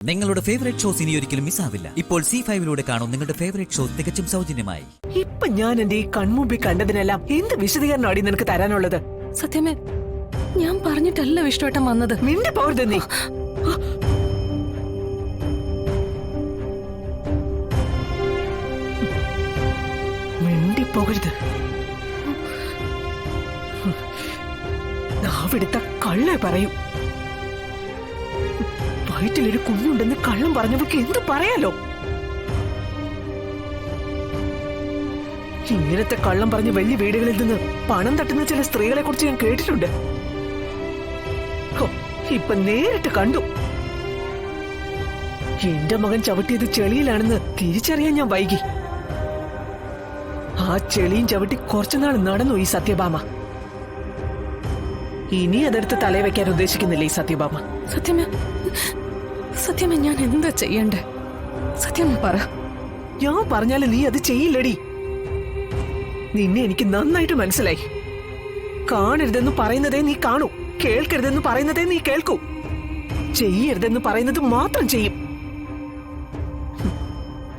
നിങ്ങളുടെ favourite shows ഇനി ഒരിക്കലും മിസ്സാവില്ല. ഇപ്പോൾ C5 കാണും നിങ്ങളുടെ ഫേവറേറ്റ് ഷോ തികച്ചും സൗജന്യമായി. ഇപ്പൊ ഞാൻ എന്റെ ഈ കൺമുമ്പിൽ കണ്ടതിനെല്ലാം എന്ത് വിശദീകരണമാണ് നിനക്ക് തരാനുള്ളത്? സത്യമേ, ഞാൻ പറഞ്ഞിട്ടല്ല വിഷ്ണുവേട്ടൻ വന്നത്. നിന്റെ പോകരുത് നീ. മിണ്ടി പോകരുത്. നാവിടുത്ത കള്ളേ പറയൂ. വയറ്റിലൊരു കുഞ്ഞുണ്ടെന്ന് കള്ളം പറഞ്ഞവർക്ക് എന്ത് പറയാലോ? ഇങ്ങനത്തെ കള്ളം പറഞ്ഞ് വലിയ വീടുകളിൽ നിന്ന് പണം തട്ടുന്ന ചില സ്ത്രീകളെ കുറിച്ച് ഞാൻ കേട്ടിട്ടുണ്ട്. ഇപ്പൊ നേരിട്ട് കണ്ടു. എന്റെ മകൻ ചവിട്ടിയത് ചെളിയിലാണെന്ന് തിരിച്ചറിയാൻ ഞാൻ വൈകി. ആ ചെളിയും ചവിട്ടി കുറച്ചുനാൾ നടന്നു ഈ സത്യഭാമ. ഇനി അതെടുത്ത് തലയിൽ വെക്കാൻ ഉദ്ദേശിക്കുന്നില്ല ഈ സത്യഭാമ. സത്യമേ, ഞാൻ എന്താ ചെയ്യണ്ടേ? സത്യം പറ. ഞാൻ പറഞ്ഞാല് നീ അത് ചെയ്യില്ലടി. നിന്നെ എനിക്ക് നന്നായിട്ട് മനസ്സിലായി. കാണരുതെന്ന് പറയുന്നതേ നീ കാണൂ, കേൾക്കരുതെന്ന് പറയുന്നതേ നീ കേൾക്കൂ, ചെയ്യരുതെന്ന് പറയുന്നത് മാത്രം ചെയ്യും.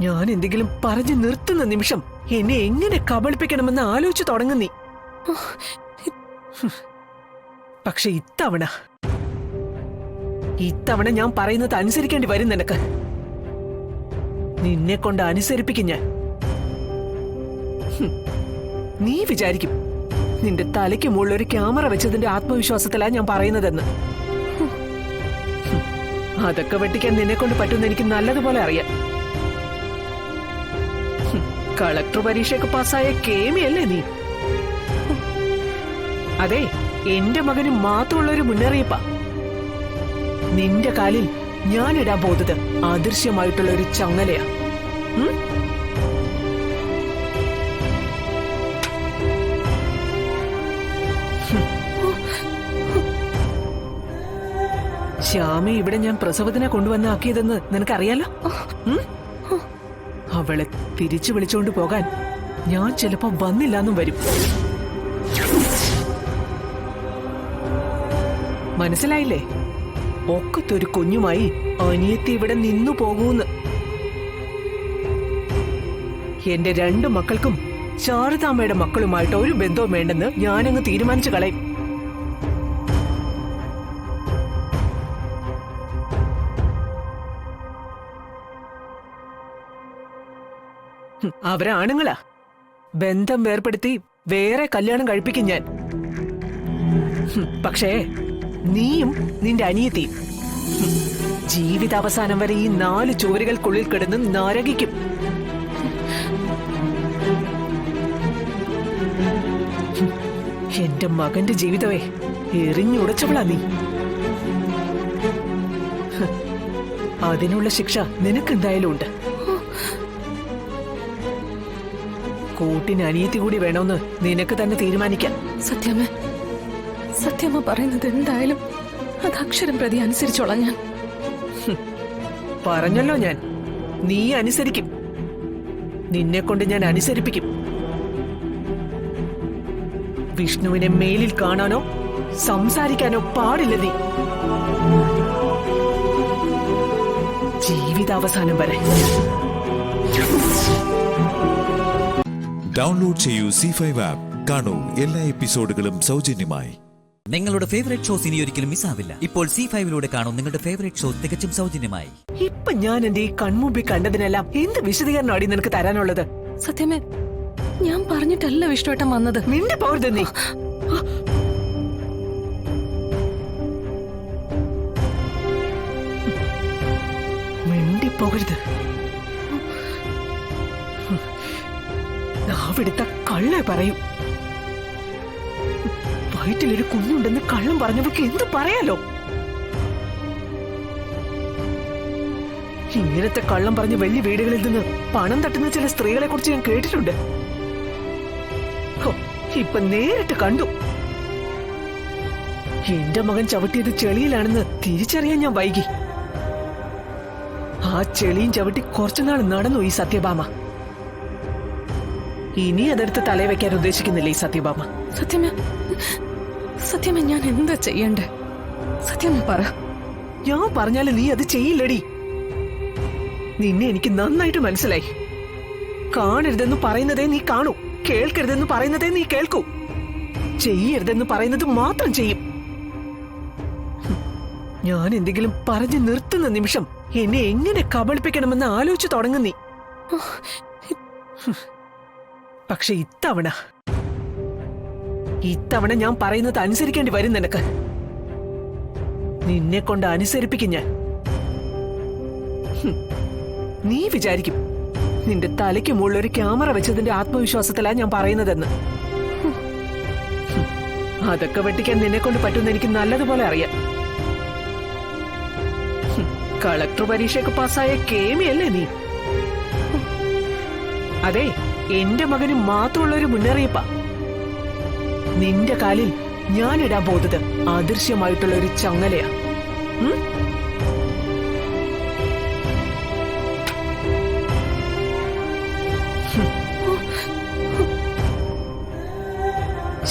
ഞാൻ എന്തെങ്കിലും പറഞ്ഞു നിർത്തുന്ന നിമിഷം എന്നെ എങ്ങനെ കബളിപ്പിക്കണമെന്ന് ആലോചിച്ചു തുടങ്ങും നീ. പക്ഷെ ഇത്തവണ ഞാൻ പറയുന്നത് അനുസരിക്കേണ്ടി വരും നിനക്ക്. നിന്നെ കൊണ്ട് അനുസരിപ്പിക്കും ഞാൻ. നീ വിചാരിക്കും നിന്റെ തലയ്ക്ക് മുകളിൽ ഒരു ക്യാമറ വെച്ചതിന്റെ ആത്മവിശ്വാസത്തിലാ ഞാൻ പറയുന്നതെന്ന്. അതൊക്കെ വെട്ടിക്കാൻ നിന്നെ കൊണ്ട് പറ്റുമെന്ന് എനിക്ക് നല്ലതുപോലെ അറിയാം. കളക്ടർ പരീക്ഷയൊക്കെ പാസ്സായ കേമിയല്ലേ നീ? അതെ, എന്റെ മകന് മാത്രമുള്ള ഒരു മുന്നറിയിപ്പാ. നിന്റെ കാലിൽ ഞാൻ ഇടാൻ പോകുന്നത് അദൃശ്യമായിട്ടുള്ള ഒരു ചങ്ങലയാ. ശ്യാമി ഇവിടെ ഞാൻ പ്രസവത്തിനെ കൊണ്ടുവന്നാക്കിയതെന്ന് നിനക്കറിയാലോ. അവളെ തിരിച്ചു വിളിച്ചോണ്ട് പോകാൻ ഞാൻ ചിലപ്പോ വന്നില്ലാന്നും വരും. മനസ്സിലായില്ലേ? ഒക്കത്തൊരു കുഞ്ഞുമായി അനിയത്തി ഇവിടെ നിന്നു പോകൂന്ന്. എന്റെ 2 മക്കൾക്കും ശാരദാമ്മയുടെ മക്കളുമായിട്ട് ഒരു ബന്ധവും വേണ്ടെന്ന് ഞാനങ്ങ് തീരുമാനിച്ചു കളയും. അവരാണുങ്ങളാ. ബന്ധം വേർപ്പെടുത്തി വേറെ കല്യാണം കഴിപ്പിക്കും ഞാൻ. പക്ഷേ നീയും നിന്റെ അനിയത്തിയും ജീവിതാവസാനം വരെ ഈ 4 ചുവരുകൾക്കുള്ളിൽ കിടന്ന് നരകിക്കും. എന്റെ മകന്റെ ജീവിതമേ എറിഞ്ഞുടച്ചവളാ നീ. അതിനുള്ള ശിക്ഷ നിനക്കെന്തായാലും ഉണ്ട്. കൂട്ടിന് അനിയത്തി കൂടി വേണമെന്ന് നിനക്ക് തന്നെ തീരുമാനിക്കാം. സത്യമ്മ പറയുന്നത് എന്തായാലും അത് അക്ഷരം പ്രതി അനുസരിച്ചോളാം ഞാൻ. പറഞ്ഞല്ലോ ഞാൻ, നീ അനുസരിക്കും. നിന്നെ കൊണ്ട് ഞാൻ അനുസരിപ്പിക്കും. വിഷ്ണുവിനെ മേലിൽ കാണാനോ സംസാരിക്കാനോ പാടില്ല നീ, ജീവിതാവസാനം വരെ. ഡൗൺലോഡ് ചെയ്യൂ C5 ആപ്പ്. കാണൂ എല്ലാ എപ്പിസോഡുകളും സൗജന്യമായി. നിങ്ങളുടെ ഫേവറേറ്റ് ഷോസ് ഇനി ഒരിക്കലും മിസ്സാവില്ല. ഇപ്പോൾ C5 കാണും നിങ്ങളുടെ ഫേവറേറ്റ് ഷോ തികച്ചും സൗജന്യമായി. ഇപ്പൊ ഞാൻ എന്റെ ഈ കൺമുമ്പിൽ കണ്ടതിനെല്ലാം എന്ത് വിശദീകരണമാണ് നിനക്ക് തരാനുള്ളത്? സത്യമേ, ഞാൻ പറഞ്ഞിട്ടല്ല വിഷ്ണുവേട്ടൻ വന്നത്. നിന്റെ പോകരുത് നീ. മിണ്ടി പോകരുത്. നാവിടുത്ത കള്ളേ പറയൂ. വയറ്റിലൊരു കുഞ്ഞുണ്ടെന്ന് കള്ളം പറഞ്ഞവർക്ക് എന്ത് പറയാലോ? ഇങ്ങനത്തെ കള്ളം പറഞ്ഞ് വലിയ വീടുകളിൽ നിന്ന് പണം തട്ടുന്ന ചില സ്ത്രീകളെ കുറിച്ച് ഞാൻ കേട്ടിട്ടുണ്ട്. ഇപ്പൊ നേരിട്ട് കണ്ടു. എന്റെ മകൻ ചവിട്ടിയത് ചെളിയിലാണെന്ന് തിരിച്ചറിയാൻ ഞാൻ വൈകി. ആ ചെളിയും ചവിട്ടി കുറച്ചുനാൾ നടന്നു ഈ സത്യഭാമ. ഇനി അതെടുത്ത് തലയിൽ വെക്കാൻ ഉദ്ദേശിക്കുന്നില്ല ഈ സത്യഭാമ. സത്യമേ, ഞാൻ എന്താ ചെയ്യണ്ടേ? സത്യം പറ. ഞാൻ പറഞ്ഞാല് നീ അത് ചെയ്യില്ലടി. നിന്നെ എനിക്ക് നന്നായിട്ട് മനസ്സിലായി. കാണരുതെന്ന് പറയുന്നതേ നീ കാണൂ, കേൾക്കരുതെന്ന് പറയുന്നതേ നീ കേൾക്കൂ, ചെയ്യരുതെന്ന് പറയുന്നത് മാത്രം ചെയ്യും. ഞാൻ എന്തെങ്കിലും പറഞ്ഞു നിർത്തുന്ന നിമിഷം എന്നെ എങ്ങനെ കബളിപ്പിക്കണമെന്ന് ആലോചിച്ചു തുടങ്ങും നീ. പക്ഷെ ഇത്തവണ ഞാൻ പറയുന്നത് അനുസരിക്കേണ്ടി വരും നിനക്ക്. നിന്നെ കൊണ്ട് അനുസരിപ്പിക്കും ഞാൻ. നീ വിചാരിക്കും നിന്റെ തലയ്ക്ക് മുകളിൽ ഒരു ക്യാമറ വെച്ചതിന്റെ ആത്മവിശ്വാസത്തിലാ ഞാൻ പറയുന്നതെന്ന്. അതൊക്കെ വെട്ടിക്കാൻ നിന്നെ കൊണ്ട് പറ്റുമെന്ന് എനിക്ക് നല്ലതുപോലെ അറിയാം. കളക്ടർ പരീക്ഷയൊക്കെ പാസ്സായ കേമിയല്ലേ നീ? അതെ, എന്റെ മകന് മാത്രമുള്ള ഒരു മുന്നറിയിപ്പാ. നിന്റെ കാലിൽ ഞാൻ ഇടാൻ പോകുന്നത് അദൃശ്യമായിട്ടുള്ള ഒരു ചങ്ങലയാ.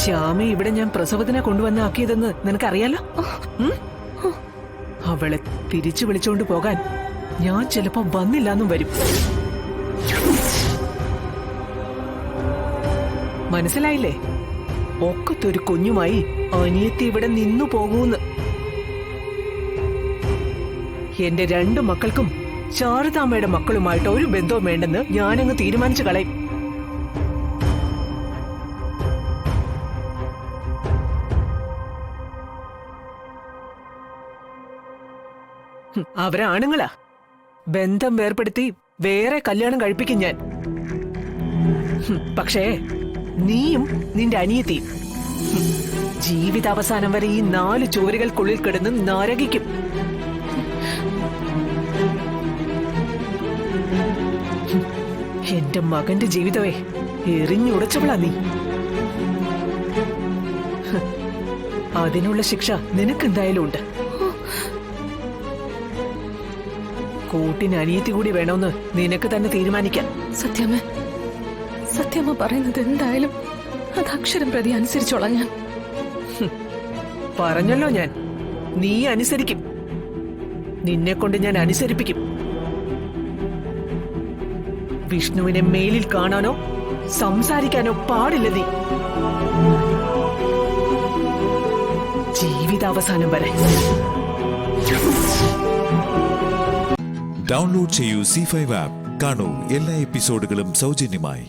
ശ്യാമെ ഇവിടെ ഞാൻ പ്രസവത്തിനെ കൊണ്ടുവന്നാക്കിയതെന്ന് നിനക്കറിയാലോ. അവളെ തിരിച്ചു വിളിച്ചോണ്ട് പോകാൻ ഞാൻ ചിലപ്പോ വന്നില്ലാന്നും വരും. മനസ്സിലായില്ലേ? ഒക്കത്തൊരു കുഞ്ഞുമായി അനിയത്തി ഇവിടെ നിന്നു പോകൂന്ന്. എന്റെ 2 മക്കൾക്കും ശാരദാമ്മയുടെ മക്കളുമായിട്ട് ഒരു ബന്ധവും വേണ്ടെന്ന് ഞാനങ്ങ് തീരുമാനിച്ചു കളയും. അവരാണുങ്ങളാ. ബന്ധം വേർപ്പെടുത്തി വേറെ കല്യാണം കഴിപ്പിക്കും ഞാൻ. പക്ഷേ നീയും നിന്റെ അനിയത്തിയും ജീവിതാവസാനം വരെ ഈ 4 ചുവരുകൾക്കുള്ളിൽ കിടന്ന് നരകിക്കും. എന്റെ മകന്റെ ജീവിതമേ എറിഞ്ഞുടച്ചവളാ നീ. അതിനുള്ള ശിക്ഷ നിനക്കെന്തായാലും ഉണ്ട്. കൂട്ടിന് അനിയത്തി കൂടി വേണമെന്ന് നിനക്ക് തന്നെ തീരുമാനിക്കാം. സത്യമ്മ പറയുന്നത് എന്തായാലും അത് അക്ഷരം പ്രതി അനുസരിച്ചോളാം ഞാൻ. പറഞ്ഞല്ലോ ഞാൻ, നീ അനുസരിക്കും. നിന്നെ കൊണ്ട് ഞാൻ അനുസരിപ്പിക്കും. വിഷ്ണുവിനെ മേലിൽ കാണാനോ സംസാരിക്കാനോ പാടില്ല നീ, ജീവിതാവസാനം വരെ. ഡൗൺലോഡ് ചെയ്യൂ C5 ആപ്പ്. കാണൂ എല്ലാ എപ്പിസോഡുകളും സൗജന്യമായി.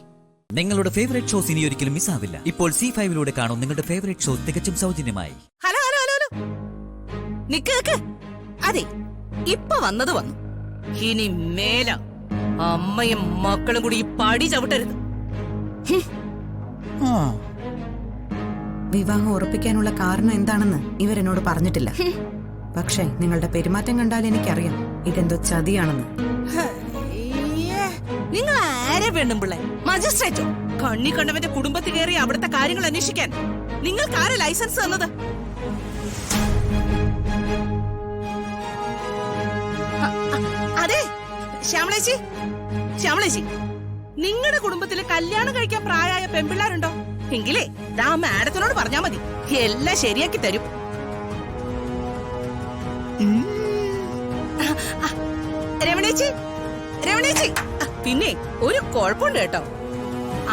നിങ്ങളുടെ ഫേവറേറ്റ് ഷോസ് ഇനി ഒരിക്കലും മിസ്സാവില്ല. ഇപ്പോൾ C5 കാണൂ നിങ്ങളുടെ ഫേവറേറ്റ് ഷോ തികച്ചും സൗജന്യമായി. ഹലോ നിക്ക്. അതെ, ഇപ്പൊ വന്നത് വന്നു. ഇനി മേല അമ്മയും മക്കളും കൂടി ഈ പടി ചവിട്ടരുത്. വിവാഹം ഉറപ്പിക്കാനുള്ള കാരണം എന്താണെന്ന് ഇവരെന്നോട് പറഞ്ഞിട്ടില്ല. പക്ഷേ നിങ്ങളുടെ പെരുമാറ്റം കണ്ടാൽ എനിക്കറിയാം ഇതെന്തോ ചതിയാണെന്ന്. നിങ്ങൾ ആരെ വേണം പിള്ളേ? മജിസ്ട്രേറ്റോ? കണ്ണി കണ്ടവന്റെ കുടുംബത്തിൽ കയറി അവിടുത്തെ കാര്യങ്ങൾ അന്വേഷിക്കാൻ നിങ്ങൾക്ക് ആരെ ലൈസൻസ് തന്നത്? അതെ ശ്യാമളേച്ചി, നിങ്ങളുടെ കുടുംബത്തില് കല്യാണം കഴിക്കാൻ പ്രായമായ പെൺപിള്ളാരുണ്ടോ? എങ്കിലേ ദാ മാഡത്തിനോട് പറഞ്ഞാ മതി, എല്ലാം ശരിയാക്കി തരും. രമണേച്ചി, പിന്നെ ഒരു കുഴപ്പമുണ്ട് കേട്ടോ.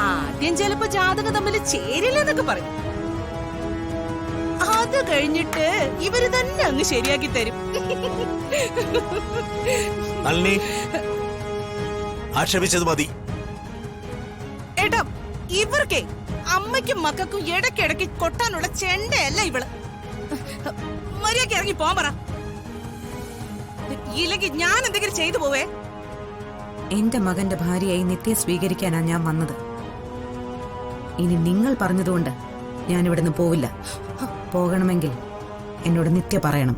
ആദ്യം ചിലപ്പോ ജാതകം തമ്മിൽ ചേരില്ലെന്നൊക്കെ പറയും. അത് കഴിഞ്ഞിട്ട് ഇവര് തന്നെ അങ്ങ് ശരിയാക്കി തരും. ആക്ഷേപിച്ചത് മതി. ഏട്ടാ, ഇവർക്കേ അമ്മയ്ക്കും മക്കൾക്കും ഇടയ്ക്കിടയ്ക്ക് കൊട്ടാനുള്ള ചെണ്ടയല്ല ഇവള്. മര്യാദക്ക് ഇറങ്ങി പോവാൻ പറ, ഇല്ലെങ്കിൽ ഞാൻ എന്തെങ്കിലും ചെയ്തു പോവേ. എന്റെ മകന്റെ ഭാര്യയായി നിത്യ സ്വീകരിക്കാനാ ഞാൻ വന്നത്. ഇനി നിങ്ങൾ പറഞ്ഞതുകൊണ്ട് ഞാൻ ഇവിടുന്ന് പോവില്ല. പോകണമെങ്കിൽ എന്നോട് നിത്യ പറയണം.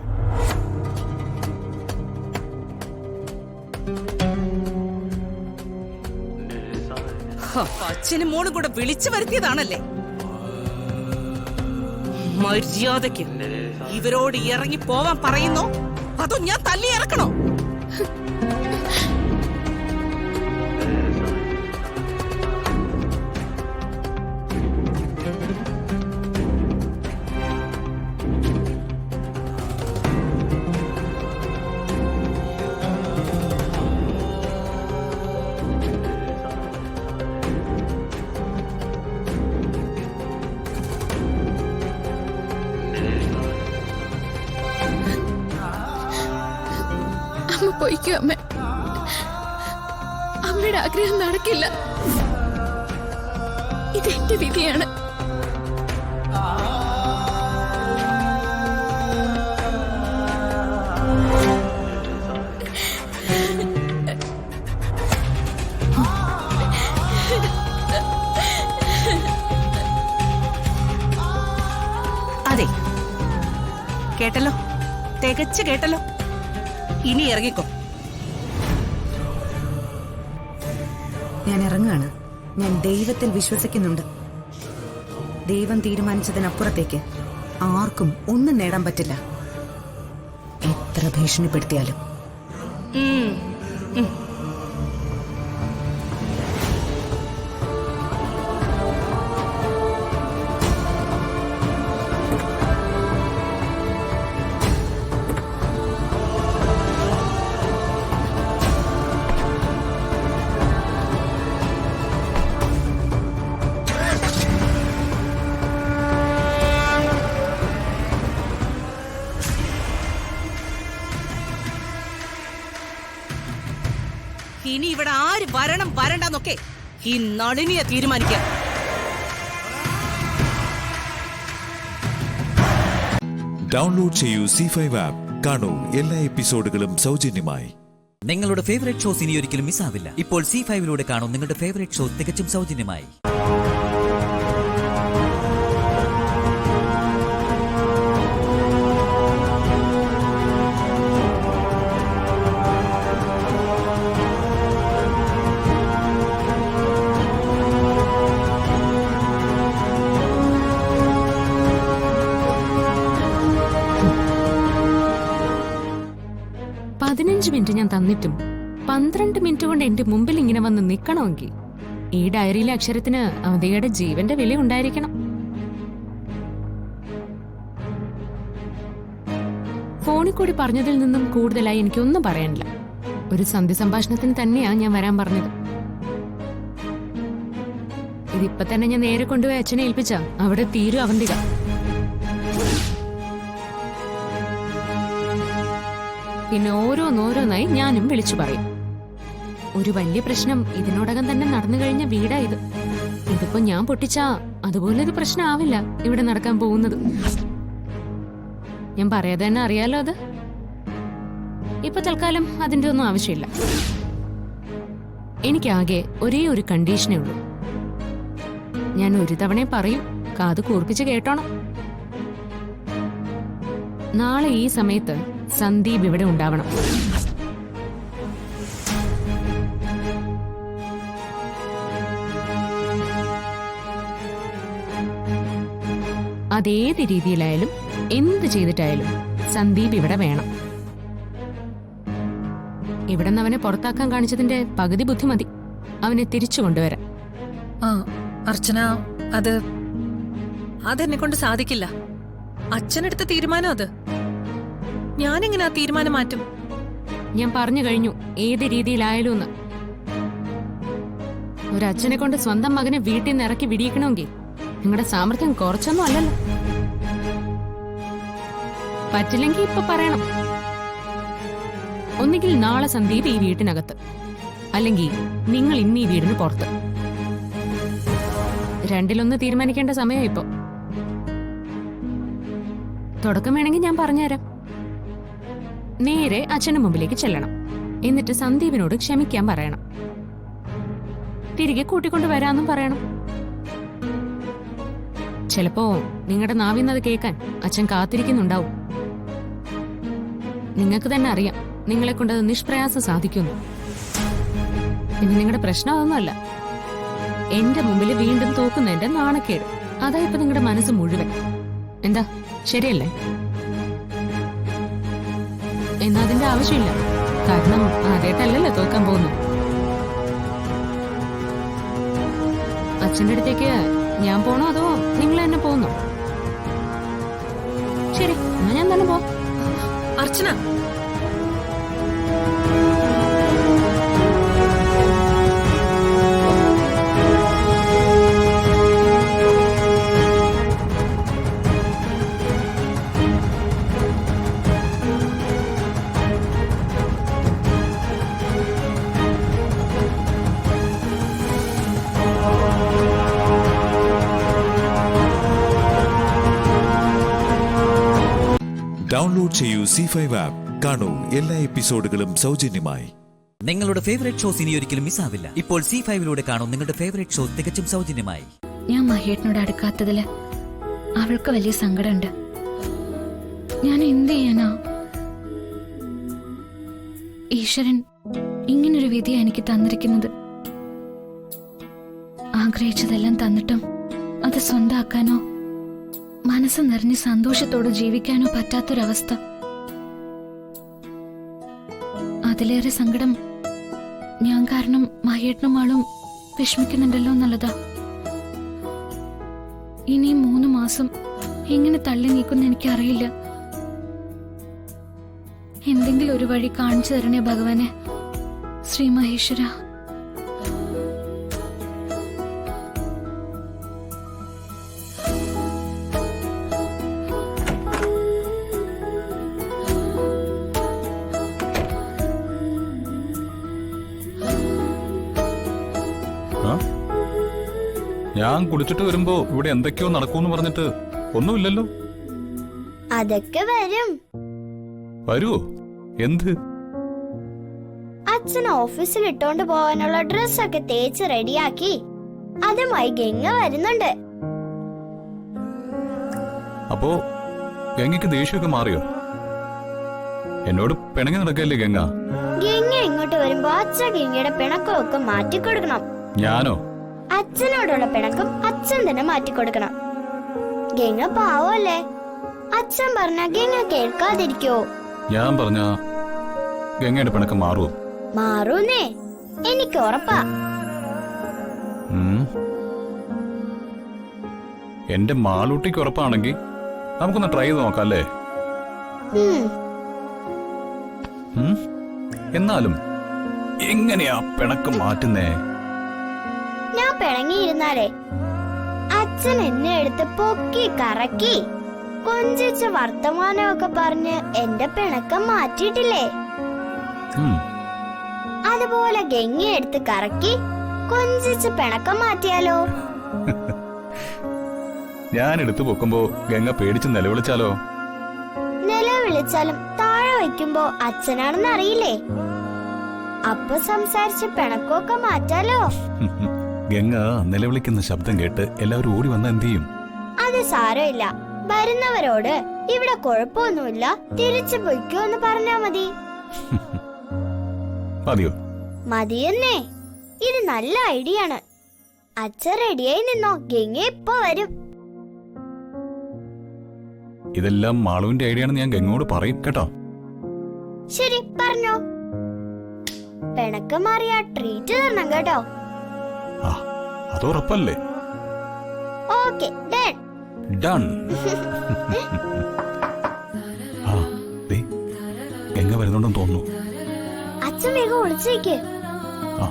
അച്ഛനും മോളും കൂടെ വിളിച്ചു വരുത്തിയതാണല്ലേ. മര്യാദയ്ക്ക് ഇവരോട് ഇറങ്ങി പോവാൻ പറയുന്നോ അതോ ഞാൻ തല്ലി ഇറക്കണോ? പൊയ്ക്കോ അമ്മ. അമ്മയുടെ ആഗ്രഹം നടക്കില്ല. ഇതെന്റെ വിധിയാണ്. അതെ, കേട്ടല്ലോ, തികച്ച് കേട്ടല്ലോ. ഇനി ഇറങ്ങിക്കോ. ഞാൻ ഇറങ്ങാണ്. ഞാൻ ദൈവത്തിൽ വിശ്വസിക്കുന്നുണ്ട്. ദൈവം തീരുമാനിച്ചതിനപ്പുറത്തേക്ക് ആർക്കും ഒന്നും നേടാൻ പറ്റില്ല, എത്ര ഭീഷണിപ്പെടുത്തിയാലും. ഇനി ഇവിടെ ആര് വരണം വരണ്ടെന്നൊക്കെ ഈ നളിനിയെ തീരുമാനിക്കാം. ഡൗൺലോഡ് ചെയ്യൂ C5 ആപ്പ്. കാണൂ എല്ലാ എപ്പിസോഡുകളും സൗജന്യമായി. നിങ്ങളുടെ ഫേവറേറ്റ് ഷോസ് ഇനി ഒരിക്കലും മിസ്സാവില്ല. ഇപ്പോൾ C5ലൂടെ കാണും നിങ്ങളുടെ ഫേവറേറ്റ് ഷോ തികച്ചും സൗജന്യമായി. മിനിറ്റ് ഞാൻ തന്നിട്ടും 12 മിനിറ്റ് കൊണ്ട് എന്റെ മുമ്പിൽ ഇങ്ങനെ വന്ന് നിൽക്കണമെങ്കിൽ ഈ ഡയറിയിലെ അക്ഷരത്തിന് അവധിയുടെ ജീവന്റെ വില ഉണ്ടായിരിക്കണം. ഫോണിൽ കൂടി പറഞ്ഞതിൽ നിന്നും കൂടുതലായി എനിക്കൊന്നും പറയാനില്ല. ഒരു സന്ധ്യ സംഭാഷണത്തിന് തന്നെയാ ഞാൻ വരാൻ പറഞ്ഞത്. ഇതിപ്പോ തന്നെ ഞാൻ നേരെ കൊണ്ടുപോയി അച്ഛനെ ഏൽപ്പിച്ച അവിടെ തീരും അവന്തിക. പിന്നെ ഓരോന്നോരോന്നായി ഞാനും വിളിച്ചു പറയും. ഒരു വലിയ പ്രശ്നം ഇതിനോടകം തന്നെ നടന്നു കഴിഞ്ഞ വീടാ ഇത്. ഇതിപ്പോ ഞാൻ പൊട്ടിച്ചാ അതുപോലൊരു പ്രശ്നം ആവില്ല ഇവിടെ നടക്കാൻ പോകുന്നത്. ഞാൻ പറയാതെ തന്നെ അറിയാലോ അത്. ഇപ്പൊ തൽക്കാലം അതിന്റെ ഒന്നും ആവശ്യമില്ല. എനിക്കാകെ ഒരേ ഒരു കണ്ടീഷനേ ഉള്ളൂ. ഞാൻ ഒരു തവണ പറയും, കാത് കൂർപ്പിച്ച് കേട്ടോണം. നാളെ ഈ സമയത്ത് സന്ദീപ് ഇവിടെ ഉണ്ടാവണം. അതേത് രീതിയിലായാലും എന്ത് ചെയ്തിട്ടായാലും സന്ദീപ് ഇവിടെ വേണം. ഇവിടെ നിന്ന് അവനെ പുറത്താക്കാൻ കാണിച്ചതിന്റെ പകുതി ബുദ്ധി മതി അവനെ തിരിച്ചു കൊണ്ടുവരാൻ. അർച്ചന, അതെന്നെ കൊണ്ട് സാധിക്കില്ല. അച്ഛനെടുത്ത തീരുമാനം അത്. ഞാനെങ്ങനെ ആ തീരുമാനം മാറ്റും? ഞാൻ പറഞ്ഞു കഴിഞ്ഞു ഏത് രീതിയിലായാലും എന്ന്. ഒരച്ഛനെ കൊണ്ട് സ്വന്തം മകനെ വീട്ടിൽ നിന്ന് ഇറക്കി വിടിയിക്കണമെങ്കിൽ നിങ്ങളുടെ സാമർത്ഥ്യം കുറച്ചൊന്നും അല്ലല്ലോ. പറ്റില്ലെങ്കിൽ ഇപ്പൊ പറയണം. ഒന്നുകിൽ നാളെ സന്ദീപ് ഈ വീട്ടിനകത്ത്, അല്ലെങ്കിൽ നിങ്ങൾ ഇന്ന് ഈ വീടിന് പുറത്ത്. രണ്ടിലൊന്ന് തീരുമാനിക്കേണ്ട സമയം ഇപ്പൊ. തുടക്കം വേണമെങ്കിൽ ഞാൻ പറഞ്ഞുതരാം. നേരെ അച്ഛന് മുമ്പിലേക്ക് ചെല്ലണം. എന്നിട്ട് സന്ദീപിനോട് ക്ഷമിക്കാൻ പറയണം. തിരികെ കൂട്ടിക്കൊണ്ട് വരാന്നും പറയണം. ചിലപ്പോ നിങ്ങളുടെ നാവിന്നത് കേൾക്കാൻ അച്ഛൻ കാത്തിരിക്കുന്നുണ്ടാവും. നിങ്ങൾക്ക് തന്നെ അറിയാം നിങ്ങളെ കൊണ്ട് അത് നിഷ്പ്രയാസം സാധിക്കുന്നു. പിന്നെ നിങ്ങളുടെ പ്രശ്നം അതൊന്നുമല്ല. എന്റെ മുമ്പിൽ വീണ്ടും തോക്കുന്നതിന്റെ നാണക്കേട്. അതാ ഇപ്പൊ നിങ്ങളുടെ മനസ്സ് മുഴുവൻ. എന്താ ശരിയല്ലേ? എന്നാ അതിന്റെ ആവശ്യമില്ല. കാരണം ആദ്യമായിട്ടല്ലല്ലോ തോക്കാൻ പോകുന്നു. അച്ഛൻ്റെ അടുത്തേക്ക് ഞാൻ പോണോ അതോ നിങ്ങൾ തന്നെ പോകുന്നോ? ശരി, എന്നാ ഞാൻ തന്നെ പോ. അർച്ചന, ഡൗൺലോഡ് ചെയ്യൂ C5 ആപ്പ്. കാണൂ എല്ലാ എപ്പിസോഡുകളും സൗജന്യമായി. നിങ്ങളുടെ ഫേവറേറ്റ് ഷോസ് ഇനി ഒരിക്കലും മിസ്സാവില്ല. ഇപ്പോൾ C5ലൂടെ കാണൂ നിങ്ങളുടെ ഫേവറേറ്റ് ഷോ തികച്ചും സൗജന്യമായി. ഞാൻ മഹേട്ടനോട് അടുക്കാത്തതില് അവൾക്ക് വലിയ സങ്കടമുണ്ട്. ഞാൻ എന്ത് ചെയ്യാനാ? ഈശ്വരൻ ഇങ്ങനൊരു വിധിയാ എനിക്ക് തന്നിരിക്കുന്നത്. ആഗ്രഹിച്ചതെല്ലാം തന്നിട്ടും അത് സ്വന്തമാക്കാനോ മനസ്സ് നിറഞ്ഞ് സന്തോഷത്തോടെ ജീവിക്കാനോ പറ്റാത്തൊരവസ്ഥ. അതിലേറെ സങ്കടം ഞാൻ കാരണം മഹേട്ടനും ആളും വിഷമിക്കുന്നുണ്ടല്ലോ എന്നുള്ളതാ. ഇനി 3 മാസം എങ്ങനെ തള്ളി നീക്കുമെന്ന് എനിക്കറിയില്ല. എന്തെങ്കിലും ഒരു വഴി കാണിച്ചു തരണേ ഭഗവാനെ. ശ്രീ മഹേശ്വര. ഞാൻ കുടിച്ചിട്ട് വരുമ്പോ ഇവിടെ എന്തൊക്കെയോ നടക്കൂന്ന് പറഞ്ഞിട്ട് ഒന്നുമില്ലല്ലോ. അതൊക്കെ വരും. വരുവോ? എന്ത്? അച്ഛൻ ഓഫീസിൽ ഇട്ടോണ്ട് പോകാനുള്ള ഡ്രസ്സൊക്കെ തേച്ച് റെഡിയാക്കി അതുമായി ഗംഗ വരുന്നുണ്ട്. അപ്പോ ഗംഗയ്ക്ക് ദേഷ്യമൊക്കെ മാറിയോ? എന്നോട് പിണങ്ങി നടക്കല്ലേ ഗംഗ? ഗംഗ ഇങ്ങോട്ട് വരുമ്പോ അച്ഛൻ ഗംഗയുടെ പിണക്കമൊക്കെ മാറ്റിക്കൊടുക്കണം. ഞാനോ? അച്ഛനോടുള്ള പിണക്കം അച്ഛൻ തന്നെ മാറ്റിക്കൊടുക്കണം. ഗംഗ പാവല്ലേ? അച്ഛൻ പറഞ്ഞ ഗംഗ കേൾക്കാതിരിക്കോ? ഞാൻ പറഞ്ഞ ഗംഗയുടെ പിണക്കം മാറുമോ? മാറൂന്നേ, എനിക്ക് ഉറപ്പാ. എന്റെ മാളൂട്ടിക്ക് ഉറപ്പാണെങ്കിൽ നമുക്കൊന്ന് ട്രൈ ചെയ്ത് നോക്കാം അല്ലേ? എന്നാലും എങ്ങനെയാ പിണക്കം മാറ്റുന്നേ? ഞാൻ പിണങ്ങിയിരുന്നാലേ അച്ഛൻ എന്നെ എടുത്ത് പൊക്കി കറക്കി കൊഞ്ചിച്ച് വർത്തമാനമൊക്കെ പറഞ്ഞ് എന്റെ പിണക്കം മാറ്റിയിട്ടില്ലേ? അതുപോലെ ഗംഗ എടുത്ത് കറക്കി കൊഞ്ചിച്ച് പിണക്കം മാറ്റിയാലോ? ഞാൻ എടുത്തു പൊക്കുമ്പോ ഗംഗ പേടിച്ച് നിലവിളിച്ചാലോ? നിലവിളിച്ചാലും താഴെ വയ്ക്കുമ്പോ അച്ഛനാണെന്ന് അറിയില്ലേ? അപ്പൊ സംസാരിച്ച് പിണക്കമൊക്കെ മാറ്റാലോ? ഗംഗ നിലവിളിക്കുന്ന ശബ്ദം കേട്ട് എല്ലാവരും ഓടി വന്ന എന്ത് ചെയ്യും? അത് സാരമില്ല. വരുന്നവരോട് ഇവിടെ കുഴപ്പമൊന്നുമില്ല, തിരിച്ചു പൊയ്ക്കോ എന്ന് പറഞ്ഞാ മതി. മതിയോ? മതിയെന്നേ. ഇത് നല്ല ഐഡിയ ആണ്. അച്ഛൻ റെഡിയായി നിന്നോ, ഗംഗ ഇപ്പൊ വരും. ഇതെല്ലാം മാളുവിന്റെ ഐഡിയ ആണെന്ന് ഞാൻ ഗംഗയോട് പറയും കേട്ടോ. ശരി, പറഞ്ഞോ. പിണക്കം മാറിയ ട്രീറ്റ് തരണം കേട്ടോ. ആ, അത് ഉറപ്പല്ലേ? Okay, done. ഡൺ. ആ, ദേ ഗംഗ വരുന്നുണ്ടെന്ന് തോന്നുന്നു. അച്ഛൻ വേഗം ഒളിച്ചേക്ക്. ആ.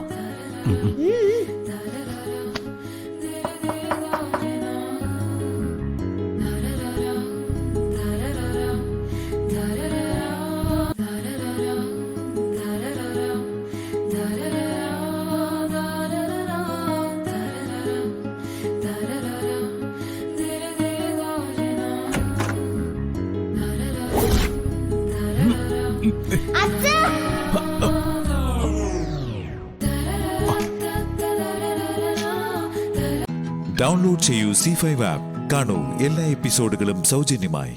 ഡൗൺലോഡ് ചെയ്യൂ C5 ആപ്പ്. കാണൂ എല്ലാ എപ്പിസോഡുകളും സൗജന്യമായി.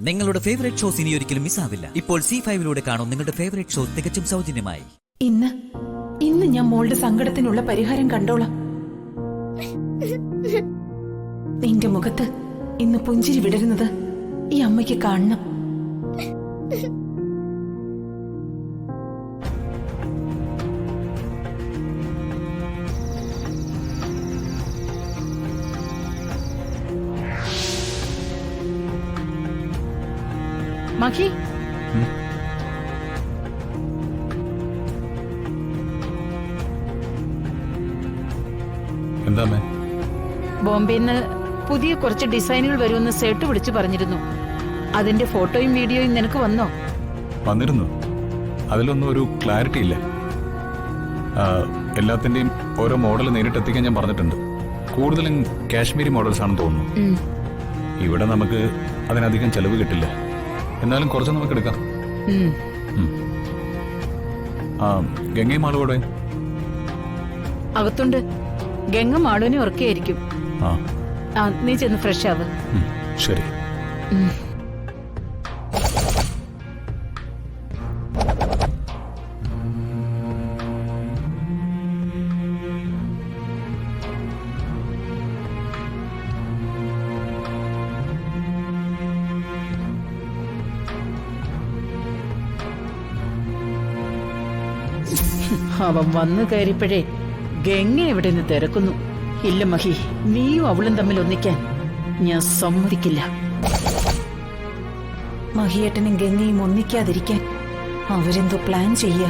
നിങ്ങളുടെ ഫേവറേറ്റ് ഷോസ് ഇനി ഒരിക്കലും മിസ്സാവില്ല. ഇപ്പോൾ C5ലൂടെ കാണൂ നിങ്ങളുടെ ഫേവറേറ്റ് ഷോ തികച്ചും സൗജന്യമായി. ഇന്ന് ഞാൻ മോളുടെ സങ്കടത്തിനുള്ള പരിഹാരം കണ്ടോളാം. നിന്റെ മുഖത്ത് ഇന്ന് പുഞ്ചിരി വിടരുന്നത് ഈ അമ്മയ്ക്ക് കാണണം. മഖി, എന്താ ബോംബെന്ന് പുതിയ കുറച്ച് ഡിസൈനുകൾ വരുമെന്ന് സേട്ട് വിളിച്ചു പറഞ്ഞിരുന്നു. അതിന്റെ ഫോട്ടോയും വീഡിയോയും നിനക്ക് വന്നോ? വന്നിരുന്നു. അതിലൊന്നും ഒരു ക്ലാരിറ്റി ഇല്ല. എല്ലാത്തിന്റെയും ഓരോ മോഡൽ നേരിട്ടെത്തിക്കാൻ ഞാൻ പറഞ്ഞിട്ടുണ്ട്. കൂടുതലും കാശ്മീരി മോഡൽസ് ആണെന്ന് തോന്നുന്നു. ഇവിടെ നമുക്ക് അതിനധികം ചെലവ് കിട്ടില്ല. എന്നാലും കുറച്ച് നമുക്ക് എടുക്കാം. ഉം. ആ ഗംഗയും മാളുകൂടെ അകത്തുണ്ട്. ഗംഗ മാളുവിനെ ഉറക്കെയായിരിക്കും. ആ നീ ചെന്ന് ഫ്രഷ് ആവ്. ശരി. അവൻ വന്നു കയറിയപ്പോഴേ ഗംഗ എവിടെ നിന്ന് തിരക്കുന്നു. ഇല്ല മഹി, നീയും അവളും തമ്മിൽ ഒന്നിക്കാൻ ഞാൻ സമ്മതിക്കില്ല. മഹിയേട്ടനും ഗംഗയും ഒന്നിക്കാതിരിക്കാൻ അവരെന്തോ പ്ലാൻ ചെയ്യ.